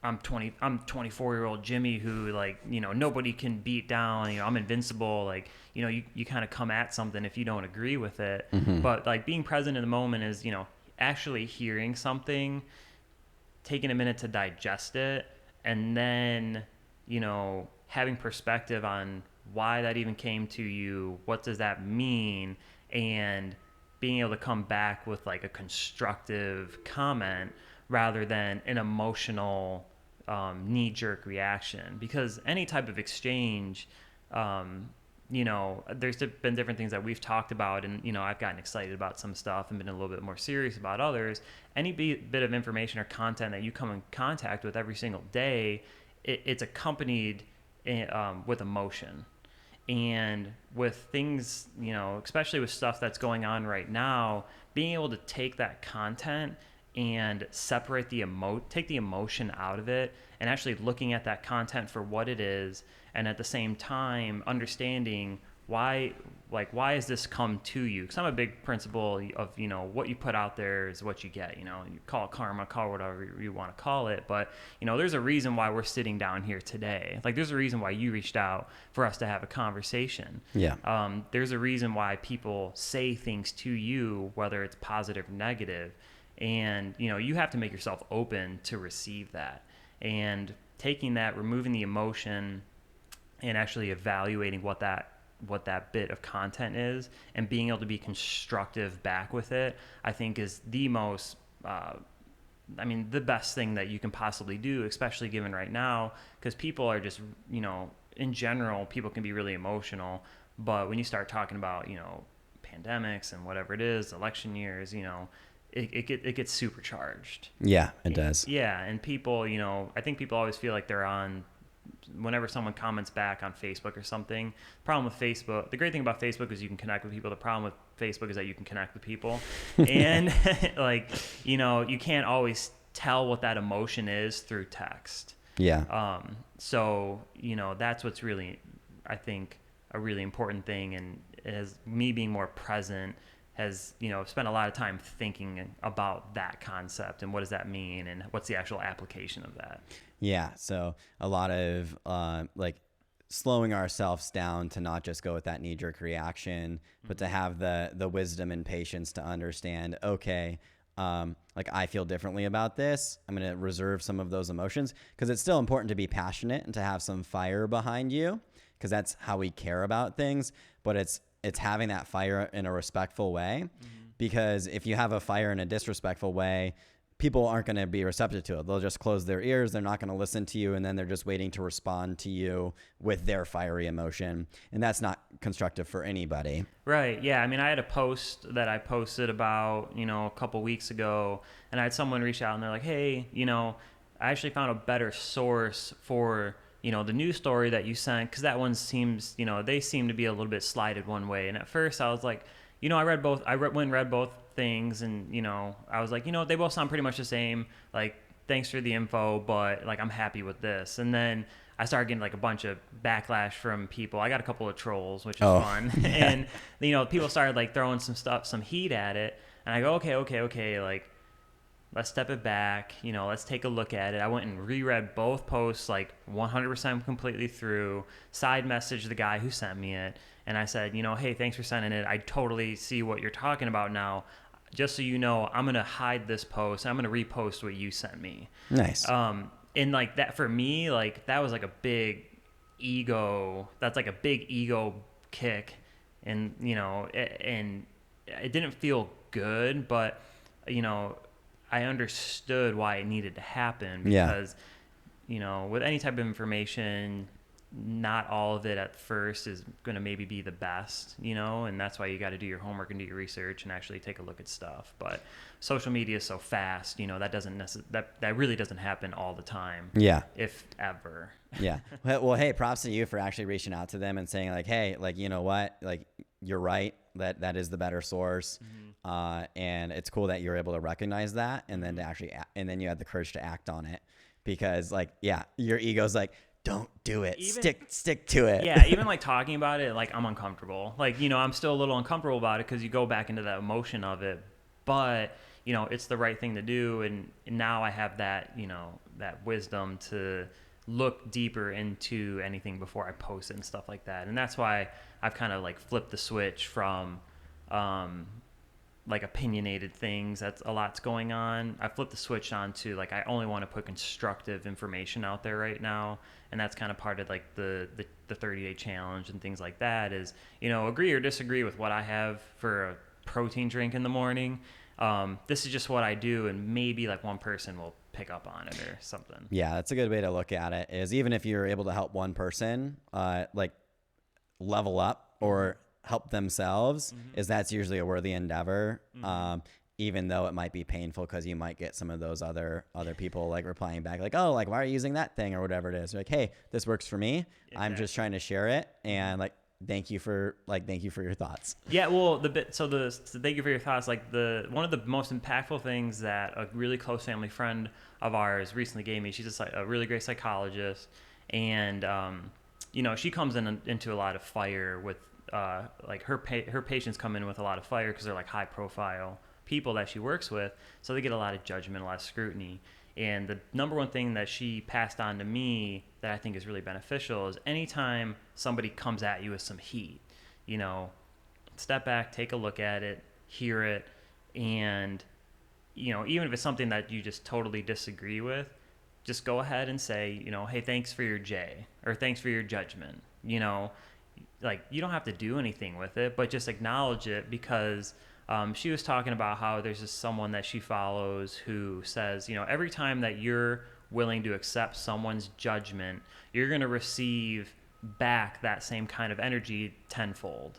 I'm 24-year-old Jimmy who, like, you know, nobody can beat down, you know, I'm invincible. Like, you know, you kind of come at something if you don't agree with it. But like being present in the moment is, you know, actually hearing something, taking a minute to digest it, and then, you know, having perspective on why that even came to you, what does that mean, and being able to come back with like a constructive comment rather than an emotional knee-jerk reaction. Because any type of exchange, you know, there's been different things that we've talked about, and, you know, I've gotten excited about some stuff and been a little bit more serious about others. Any bit of information or content that you come in contact with every single day, it's accompanied with emotion. And with things, you know, especially with stuff that's going on right now, being able to take that content and separate take the emotion out of it, and actually looking at that content for what it is, and at the same time understanding why has this come to you? Because I'm a big principle of, you know, what you put out there is what you get. You know, you call it karma, call it whatever you want to call it, but, you know, there's a reason why we're sitting down here today. Like, there's a reason why you reached out for us to have a conversation. Yeah. There's a reason why people say things to you, whether it's positive or negative, and, you know, you have to make yourself open to receive that, and taking that, removing the emotion, and actually evaluating what that bit of content is, and being able to be constructive back with it, I think is the most, the best thing that you can possibly do, especially given right now, because people are just, you know, in general, people can be really emotional, but when you start talking about, you know, pandemics and whatever it is, election years, you know, it gets supercharged. Yeah, it does. Yeah, and people, you know, I think people always feel like they're on, whenever someone comments back on Facebook or something. Problem with Facebook, the great thing about Facebook is you can connect with people. The problem with Facebook is that you can connect with people. And like, you know, you can't always tell what that emotion is through text. Yeah. So, you know, that's what's really, I think, a really important thing. And as me being more present has, you know, spent a lot of time thinking about that concept and what does that mean and what's the actual application of that. Yeah. So a lot of like slowing ourselves down to not just go with that knee-jerk reaction, but to have the wisdom and patience to understand, okay, like I feel differently about this. I'm going to reserve some of those emotions, because it's still important to be passionate and to have some fire behind you, because that's how we care about things. But it's having that fire in a respectful way, because if you have a fire in a disrespectful way, people aren't going to be receptive to it. They'll just close their ears. They're not going to listen to you. And then they're just waiting to respond to you with their fiery emotion. And that's not constructive for anybody. Right. Yeah. I mean, I had a post that I posted about, you know, a couple weeks ago, and I had someone reach out and they're like, hey, you know, I actually found a better source for, you know, the news story that you sent, because that one seems, you know, they seem to be a little bit slighted one way. And at first I was like, you know, I went and read both things, and, you know, I was like, you know, they both sound pretty much the same. Like, thanks for the info, but like, I'm happy with this. And then I started getting like a bunch of backlash from people. I got a couple of trolls, which is fun. Yeah. And, you know, people started like throwing some heat at it. And I go, okay. Like, let's step it back. You know, let's take a look at it. I went and reread both posts, like 100% completely through, side messaged the guy who sent me it. And I said, you know, hey, thanks for sending it. I totally see what you're talking about now. Just so you know, I'm going to hide this post. I'm going to repost what you sent me. Nice. And like that for me, like that was like a big ego. That's like a big ego kick. And, you know, and it didn't feel good, but, you know, I understood why it needed to happen, because, you know, with any type of information, not all of it at first is going to maybe be the best, you know, and that's why you got to do your homework and do your research and actually take a look at stuff. But social media is so fast, you know, that really doesn't happen all the time. Yeah. If ever. Yeah. Well, hey, props to you for actually reaching out to them and saying like, hey, like, you know what, like, you're right. That is the better source. And it's cool that you're able to recognize that, and then to actually, and then you had the courage to act on it, because like, yeah, your ego's like, don't do it. Stick to it. Yeah. Even like talking about it, like I'm uncomfortable. Like, you know, I'm still a little uncomfortable about it, because you go back into that emotion of it, but, you know, it's the right thing to do. And now I have that, you know, that wisdom to look deeper into anything before I post it and stuff like that. And that's why I've kind of like flipped the switch from like opinionated things. That's a lot's going on. I flipped the switch on to like I only want to put constructive information out there right now, and that's kind of part of like the 30-day challenge and things like that. Is, you know, agree or disagree with what I have for a protein drink in the morning. This is just what I do, and maybe like one person will pick up on it or something. Yeah, that's a good way to look at it. Is even if you're able to help one person, like level up or help themselves, is that's usually a worthy endeavor. Even though it might be painful, because you might get some of those other people like replying back like, oh, like, why are you using that thing or whatever it is. You're like, hey, this works for me. Exactly. I'm just trying to share it, and like, thank you for your thoughts. Yeah, well, thank you for your thoughts. Like one of the most impactful things that a really close family friend of ours recently gave me. She's a really great psychologist, and you know, she comes into a lot of fire with like her patients come in with a lot of fire because they're like high profile people that she works with, so they get a lot of judgment, a lot of scrutiny. And the number one thing that she passed on to me that I think is really beneficial is anytime somebody comes at you with some heat, you know, step back, take a look at it, hear it, and, you know, even if it's something that you just totally disagree with, just go ahead and say, you know, hey, thanks for your J, or thanks for your judgment. You know, like, you don't have to do anything with it, but just acknowledge it, because she was talking about how there's just someone that she follows who says, you know, every time that you're willing to accept someone's judgment, you're going to receive back that same kind of energy tenfold.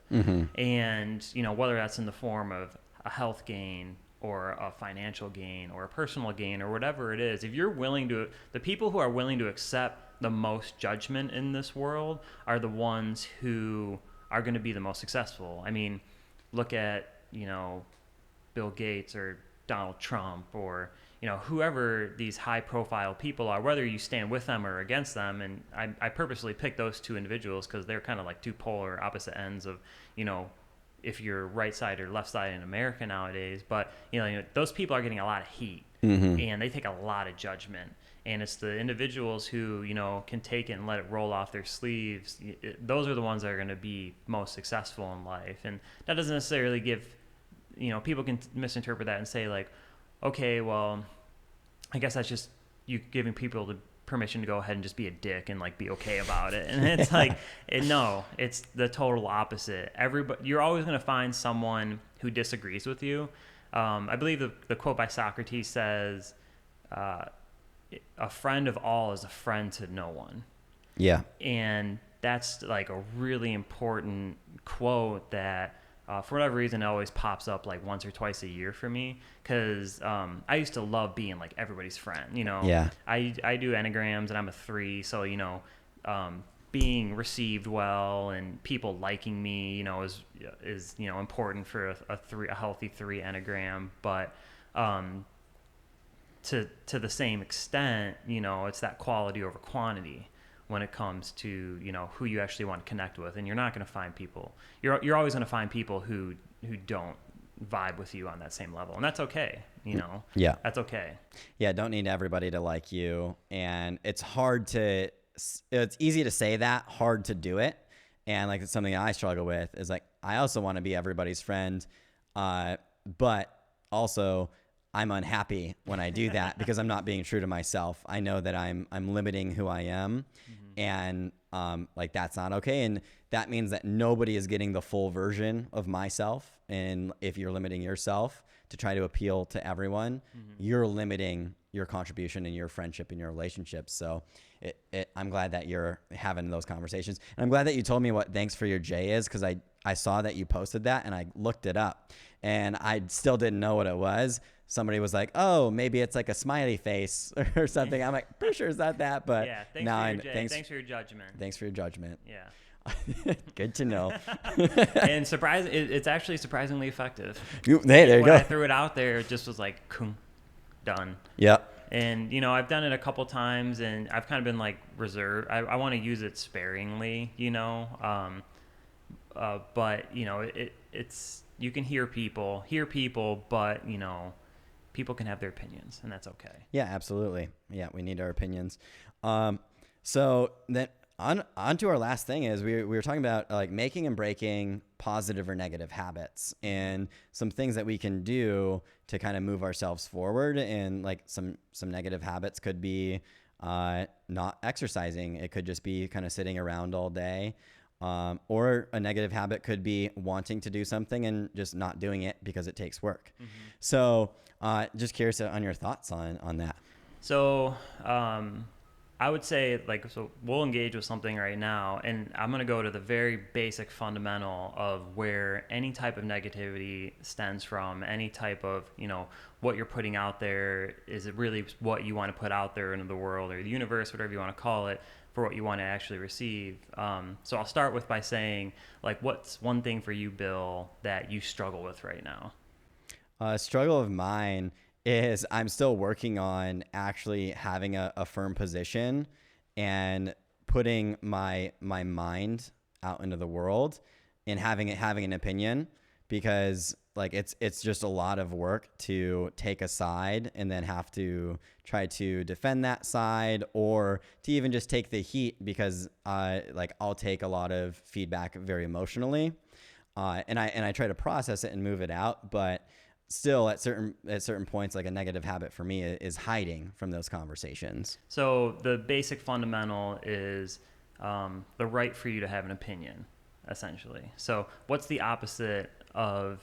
And, you know, whether that's in the form of a health gain or a financial gain or a personal gain or whatever it is, if you're willing to, the people who are willing to accept the most judgment in this world are the ones who are going to be the most successful. I mean, look at, you know, Bill Gates or Donald Trump, or, you know, whoever these high profile people are, whether you stand with them or against them. And I purposely picked those two individuals because they're kind of like two polar opposite ends of, you know, if you're right side or left side in America nowadays. But, you know, those people are getting a lot of heat, and they take a lot of judgment. And it's the individuals who, you know, can take it and let it roll off their sleeves. Those are the ones that are going to be most successful in life. And that doesn't necessarily give, you know, people can misinterpret that and say like, okay, well, I guess that's just you giving people the permission to go ahead and just be a dick and like be okay about it. And it's like, no, it's the total opposite. You're always going to find someone who disagrees with you. I believe the quote by Socrates says, a friend of all is a friend to no one. Yeah. And that's like a really important quote that, for whatever reason, it always pops up like once or twice a year for me, because I used to love being like everybody's friend. You know, yeah. I do enneagrams and I'm a 3, so, you know, being received well and people liking me, you know, is you know, important for a healthy 3 enneagram. But to the same extent, you know, it's that quality over quantity when it comes to, you know, who you actually want to connect with. And you're not going to find people, you're always going to find people who don't vibe with you on that same level. And that's okay. You know, yeah, that's okay. Yeah. Don't need everybody to like you. And it's easy to say that, hard to do it. And like, it's something I struggle with is like, I also want to be everybody's friend. But also I'm unhappy when I do that because I'm not being true to myself. I know that I'm limiting who I am, and like, that's not okay. And that means that nobody is getting the full version of myself. And if you're limiting yourself to try to appeal to everyone, you're limiting your contribution and your friendship and your relationships. So I'm glad that you're having those conversations. And I'm glad that you told me what thanks for your J is, because I saw that you posted that and I looked it up and I still didn't know what it was. Somebody was like, oh, maybe it's like a smiley face or something. I'm like, pretty sure it's not that, but yeah, thanks for your judgment. Thanks for your judgment. Yeah. Good to know. And it's actually surprisingly effective. Hey, there you go. When I threw it out there, it just was like, done. Yep. And, you know, I've done it a couple times and I've kind of been like reserved. I want to use it sparingly, you know, but, you know, it's, you can hear people, but, you know, people can have their opinions, and that's okay. Yeah, absolutely. Yeah, we need our opinions. So then on to our last thing is we were talking about like making and breaking positive or negative habits and some things that we can do to kind of move ourselves forward. And like some negative habits could be not exercising. It could just be kind of sitting around all day. Or a negative habit could be wanting to do something and just not doing it because it takes work. Mm-hmm. So just curious on your thoughts on that. So I would say, like, so we'll engage with something right now, and I'm going to go to the very basic fundamental of where any type of negativity stems from, any type of, what you're putting out there. Is it really what you want to put out there into the world or the universe, whatever you want to call it, for what you want to actually receive? So I'll start by saying, like, what's one thing for you, Bill, that you struggle with right now? A struggle of mine is I'm still working on actually having a firm position and putting my mind out into the world and having an opinion, because like it's just a lot of work to take a side and then have to try to defend that side, or to even just take the heat, because like I'll take a lot of feedback very emotionally, and I try to process it and move it out, but still at certain points, like a negative habit for me is hiding from those conversations. So the basic fundamental is the right for you to have an opinion, essentially. So what's the opposite of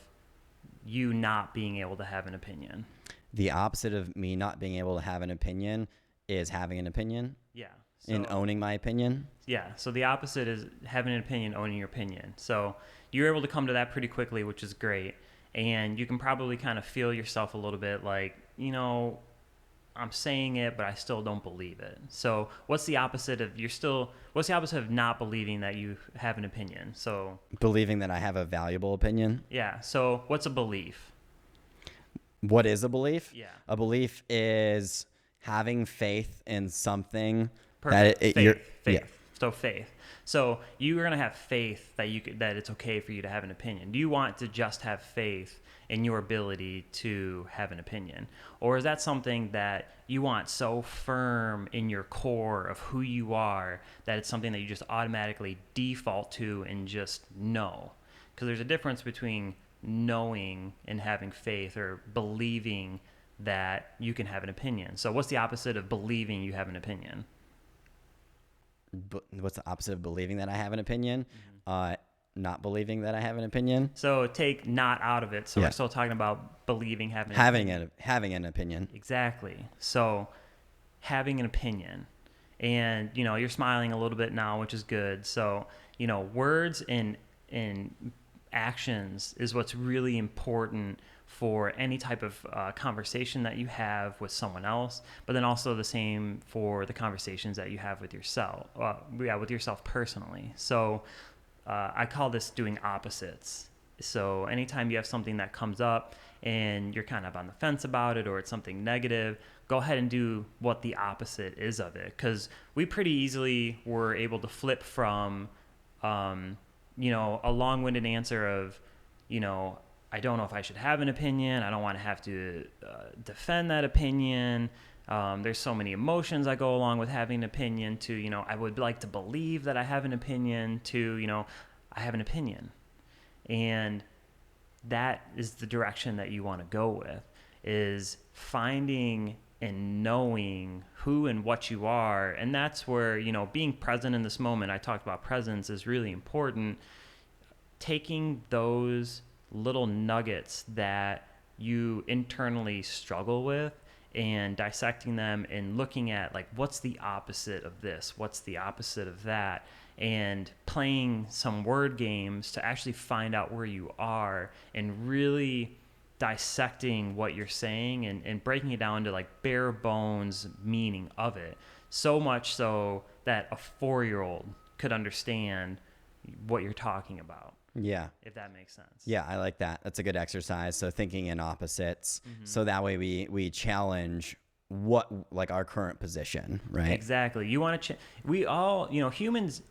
you not being able to have an opinion? The opposite of me not being able to have an opinion is having an opinion. Yeah. And owning my opinion. Yeah. So the opposite is having an opinion, owning your opinion. So you're able to come to that pretty quickly, which is great. And you can probably kind of feel yourself a little bit like, I'm saying it, but I still don't believe it. So what's the opposite of not believing that you have an opinion? So believing that I have a valuable opinion. Yeah. So what's a belief? What is a belief? Yeah. A belief is having faith in something. Perfect. Faith. Yeah. So faith. So you're going to have faith that it's okay for you to have an opinion. Do you want to just have faith in your ability to have an opinion? Or is that something that you want so firm in your core of who you are that it's something that you just automatically default to and just know? Because there's a difference between knowing and having faith, or believing that you can have an opinion. So what's the opposite of believing you have an opinion? What's the opposite of believing that I have an opinion? Mm-hmm. Not believing that I have an opinion. So take not out of it. So we're still talking about believing having an opinion. Exactly. So having an opinion, and you're smiling a little bit now, which is good. So words and actions is what's really important for any type of conversation that you have with someone else, but then also the same for the conversations that you have with yourself. With yourself personally. So I call this doing opposites. So anytime you have something that comes up and you're kind of on the fence about it, or it's something negative, go ahead and do what the opposite is of it. Because we pretty easily were able to flip from, a long-winded answer of, I don't know if I should have an opinion. I don't want to have to defend that opinion. There's so many emotions that go along with having an opinion, to, I would like to believe that I have an opinion, to, I have an opinion. And that is the direction that you want to go with, is finding and knowing who and what you are. And that's where, being present in this moment, I talked about presence, is really important. Taking those little nuggets that you internally struggle with and dissecting them and looking at, like, what's the opposite of this? What's the opposite of that? And playing some word games to actually find out where you are, and really dissecting what you're saying and breaking it down to like bare bones meaning of it. So much so that a 4-year-old could understand what you're talking about. Yeah. If that makes sense. Yeah, I like that. That's a good exercise. So thinking in opposites. Mm-hmm. So that way we challenge our current position, right? Exactly. You want to we all, humans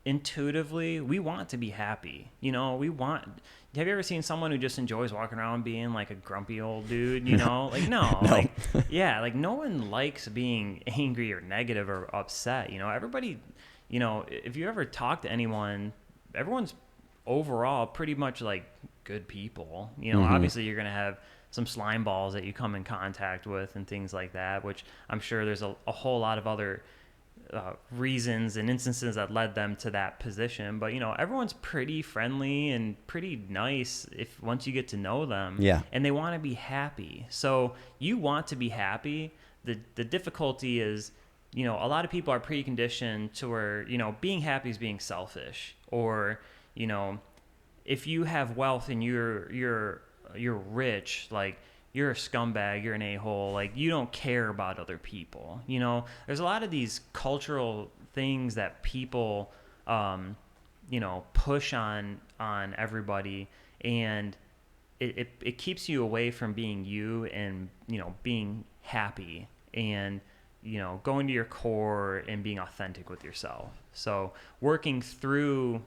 intuitively, we want to be happy. You know, have you ever seen someone who just enjoys walking around being like a grumpy old dude, you know? Like, no. No. Like, yeah, like no one likes being angry or negative or upset. You know, everybody, you know, if you ever talk to anyone, everyone's overall pretty much like good people. You know, obviously you're going to have some slime balls that you come in contact with and things like that, which I'm sure there's a whole lot of other reasons and instances that led them to that position. But, you know, everyone's pretty friendly and pretty nice if once you get to know them. Yeah. And they want to be happy. So you want to be happy. The difficulty is, you know, a lot of people are preconditioned to where, you know, being happy is being selfish. Or, you know, if you have wealth and you're rich, like, you're a scumbag, you're an a-hole, like, you don't care about other people. You know, there's a lot of these cultural things that people, you know, push on everybody, and it keeps you away from being you and, you know, being happy and, you know, going to your core and being authentic with yourself. So working through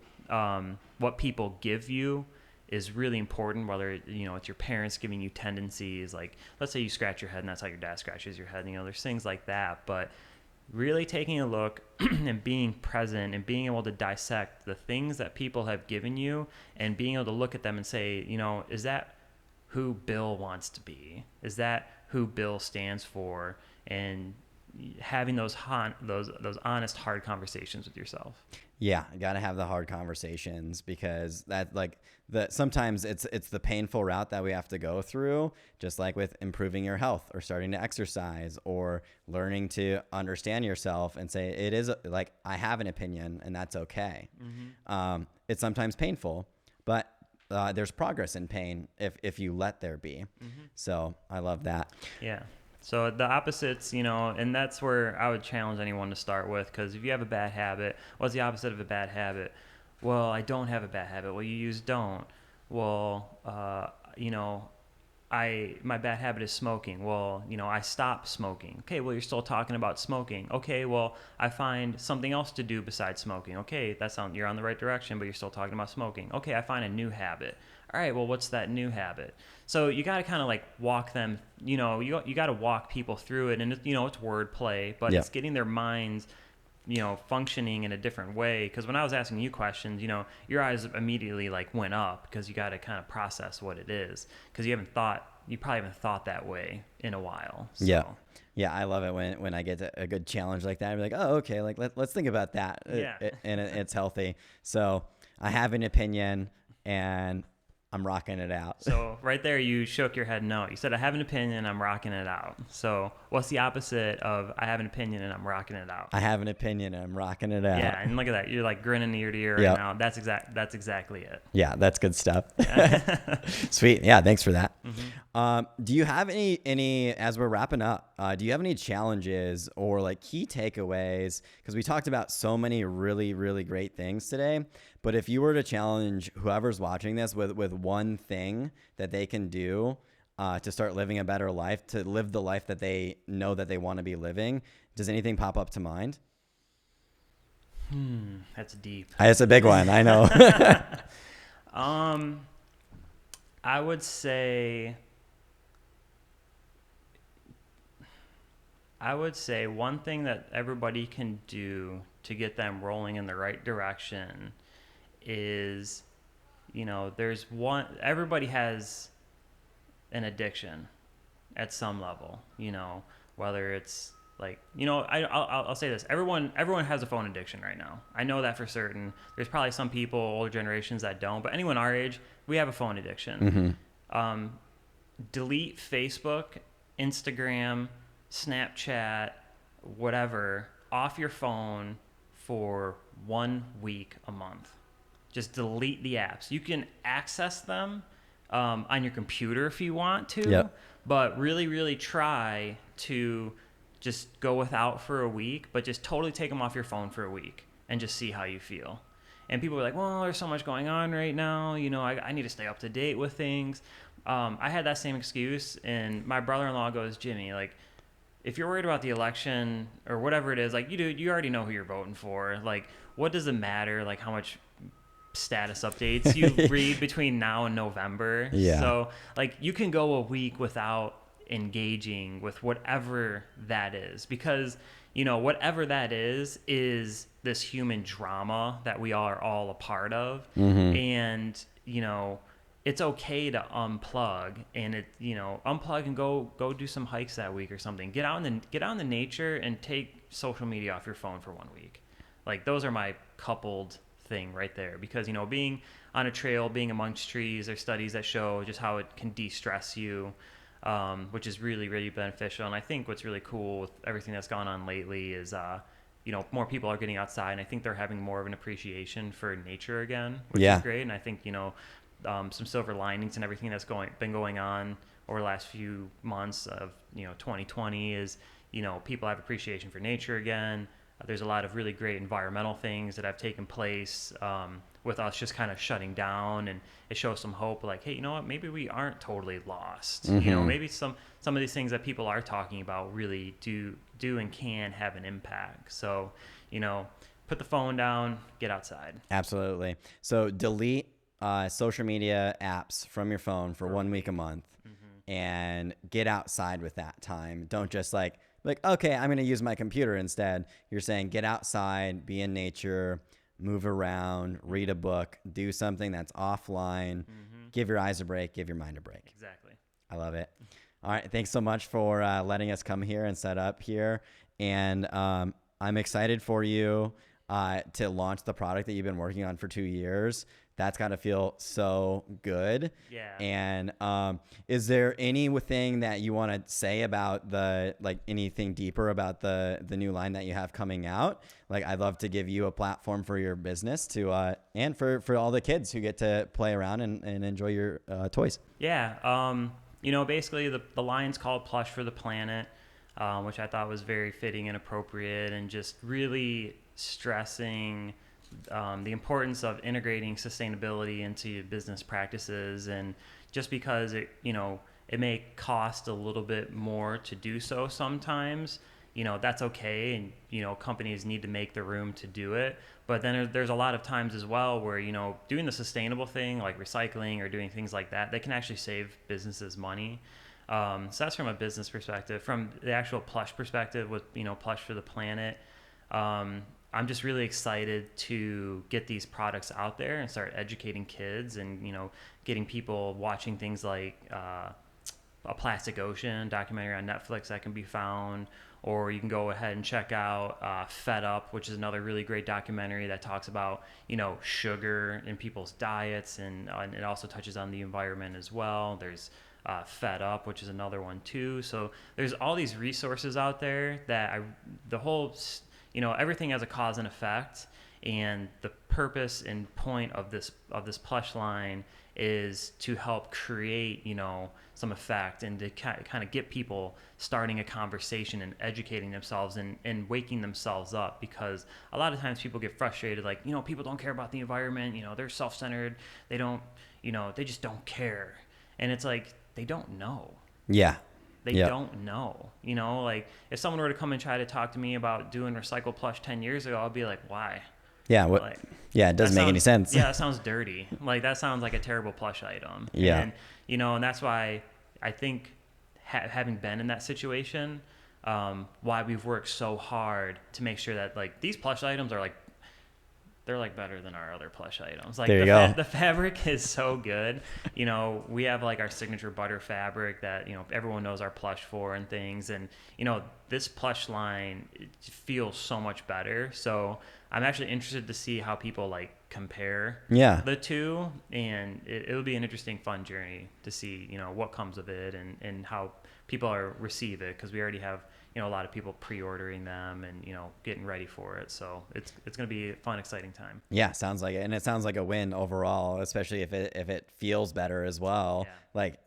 what people give you is really important, whether, you know, it's your parents giving you tendencies, like, let's say you scratch your head and that's how your dad scratches your head, you know, there's things like that. But really taking a look and being present and being able to dissect the things that people have given you and being able to look at them and say, you know, is that who Bill wants to be? Is that who Bill stands for? And having those honest, hard conversations with yourself. Yeah, you got to have the hard conversations, because that, like, sometimes it's the painful route that we have to go through, just like with improving your health or starting to exercise or learning to understand yourself and say, it is like, I have an opinion and that's okay. It's sometimes painful, but there's progress in pain if you let there be. So I love that. Yeah. So the opposites, you know, and that's where I would challenge anyone to start with, because if you have a bad habit, what's the opposite of a bad habit? Well, I don't have a bad habit. Well, you use don't. Well, you know, my bad habit is smoking. Well, you know, I stopped smoking. Okay, well, you're still talking about smoking. Okay, well, I find something else to do besides smoking. Okay, you're on the right direction, but you're still talking about smoking. Okay, I find a new habit. All right, well, what's that new habit? So you got to kind of like walk them, you know, you got to walk people through it. And, you know, it's wordplay, but it's getting their minds, you know, functioning in a different way. Because when I was asking you questions, you know, your eyes immediately like went up, because you got to kind of process what it is, because you probably haven't thought that way in a while. So. Yeah, I love it when I get a good challenge like that. I'm like, oh, okay, like let's think about that. Yeah. And it's healthy. So I have an opinion and I'm rocking it out. So right there, you shook your head no. You said, I have an opinion, I'm rocking it out. So what's the opposite of I have an opinion and I'm rocking it out? I have an opinion and I'm rocking it out. Yeah, and look at that. You're like grinning ear to ear right now. That's exactly it. Yeah, that's good stuff. Sweet. Yeah, thanks for that. Do you have any, as we're wrapping up, do you have any challenges or like key takeaways? Because we talked about so many really, really great things today. But if you were to challenge whoever's watching this with one thing that they can do to start living a better life, to live the life that they know that they want to be living, does anything pop up to mind? That's deep. It's a big one. I know. I would say one thing that everybody can do to get them rolling in the right direction is, you know, everybody has an addiction at some level, you know, whether it's like, you know, I'll say this, everyone has a phone addiction right now. I know that for certain. There's probably some people, older generations, that don't, but anyone our age, we have a phone addiction. Delete Facebook, Instagram, Snapchat, whatever, off your phone for 1 week a month. Just delete the apps. You can access them on your computer if you want to, but really, really try to just go without for a week, but just totally take them off your phone for a week and just see how you feel. And people are like, well, there's so much going on right now. You know, I need to stay up to date with things. I had that same excuse, and my brother-in-law goes, Jimmy, like, if you're worried about the election or whatever it is, like you already know who you're voting for. Like, what does it matter? Like how much status updates you read between now and November. Yeah. So like you can go a week without engaging with whatever that is, because whatever that is this human drama that we are all a part of. And it's okay to unplug and unplug and go do some hikes that week or something. Get out in the nature and take social media off your phone for 1 week. Like those are my coupled thing right there, because being on a trail, being amongst trees, there's studies that show just how it can de-stress you, which is really, really beneficial. And I think what's really cool with everything that's gone on lately is more people are getting outside, and I think they're having more of an appreciation for nature again, which is great. And I think some silver linings and everything that's been going on over the last few months of 2020 is people have appreciation for nature again. There's a lot of really great environmental things that have taken place with us just kind of shutting down, and it shows some hope. Like, hey, you know what? Maybe we aren't totally lost. Maybe some of these things that people are talking about really do and can have an impact. So, put the phone down, get outside. Absolutely. So delete social media apps from your phone for 1 week a month, and get outside with that time. Don't just like, okay, I'm going to use my computer instead. You're saying get outside, be in nature, move around, read a book, do something that's offline, give your eyes a break, give your mind a break. Exactly. I love it. All right. Thanks so much for letting us come here and set up here. And I'm excited for you to launch the product that you've been working on for 2 years. That's got to feel so good. Yeah. And is there anything that you want to say about anything deeper about the new line that you have coming out? Like, I'd love to give you a platform for your business to and for all the kids who get to play around and enjoy your toys. Yeah. Basically the line's called Plush for the Planet, which I thought was very fitting and appropriate, and just really stressing the importance of integrating sustainability into business practices. And just because it may cost a little bit more to do so sometimes, that's okay. And, companies need to make the room to do it. But then there's a lot of times as well where, doing the sustainable thing like recycling or doing things like that, they can actually save businesses money. So that's from a business perspective. From the actual Plush perspective with, Plush for the Planet, I'm just really excited to get these products out there and start educating kids and, getting people watching things like A Plastic Ocean documentary on Netflix that can be found, or you can go ahead and check out Fed Up, which is another really great documentary that talks about, sugar in people's diets, and it also touches on the environment as well. There's Fed Up, which is another one too. So there's all these resources out there that everything has a cause and effect, and the purpose and point of this Plush line is to help create, some effect, and to kind of get people starting a conversation and educating themselves and waking themselves up, because a lot of times people get frustrated, like, people don't care about the environment, they're self-centered, they don't, they just don't care. And it's like, they don't know. Yeah. They don't know, like if someone were to come and try to talk to me about doing Recycle Plush 10 years ago, I'll be like, why? Yeah. It doesn't make any sense. Yeah. That sounds dirty. Like that sounds like a terrible plush item. Yeah. And, and that's why I think having been in that situation, why we've worked so hard to make sure that like these plush items are like, they're like better than our other plush items. Like the fabric is so good. We have like our signature butter fabric that, everyone knows our plush for and things. And, this plush line, it feels so much better. So I'm actually interested to see how people like compare the two. And it'll be an interesting, fun journey to see, what comes of it and how people receive it. 'Cause we already have, a lot of people pre-ordering them and, getting ready for it. So it's going to be a fun, exciting time. Yeah. Sounds like it. And it sounds like a win overall, especially if it feels better as well. Yeah. Like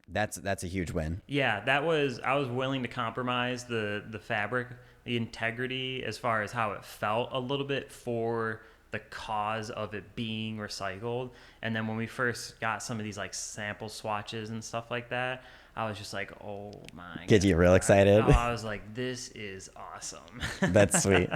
that's a huge win. Yeah. I was willing to compromise the fabric, the integrity, as far as how it felt a little bit for the cause of it being recycled. And then when we first got some of these like sample swatches and stuff like that, I was just like, oh my Get God. you real excited. Oh, I was like, this is awesome. That's sweet.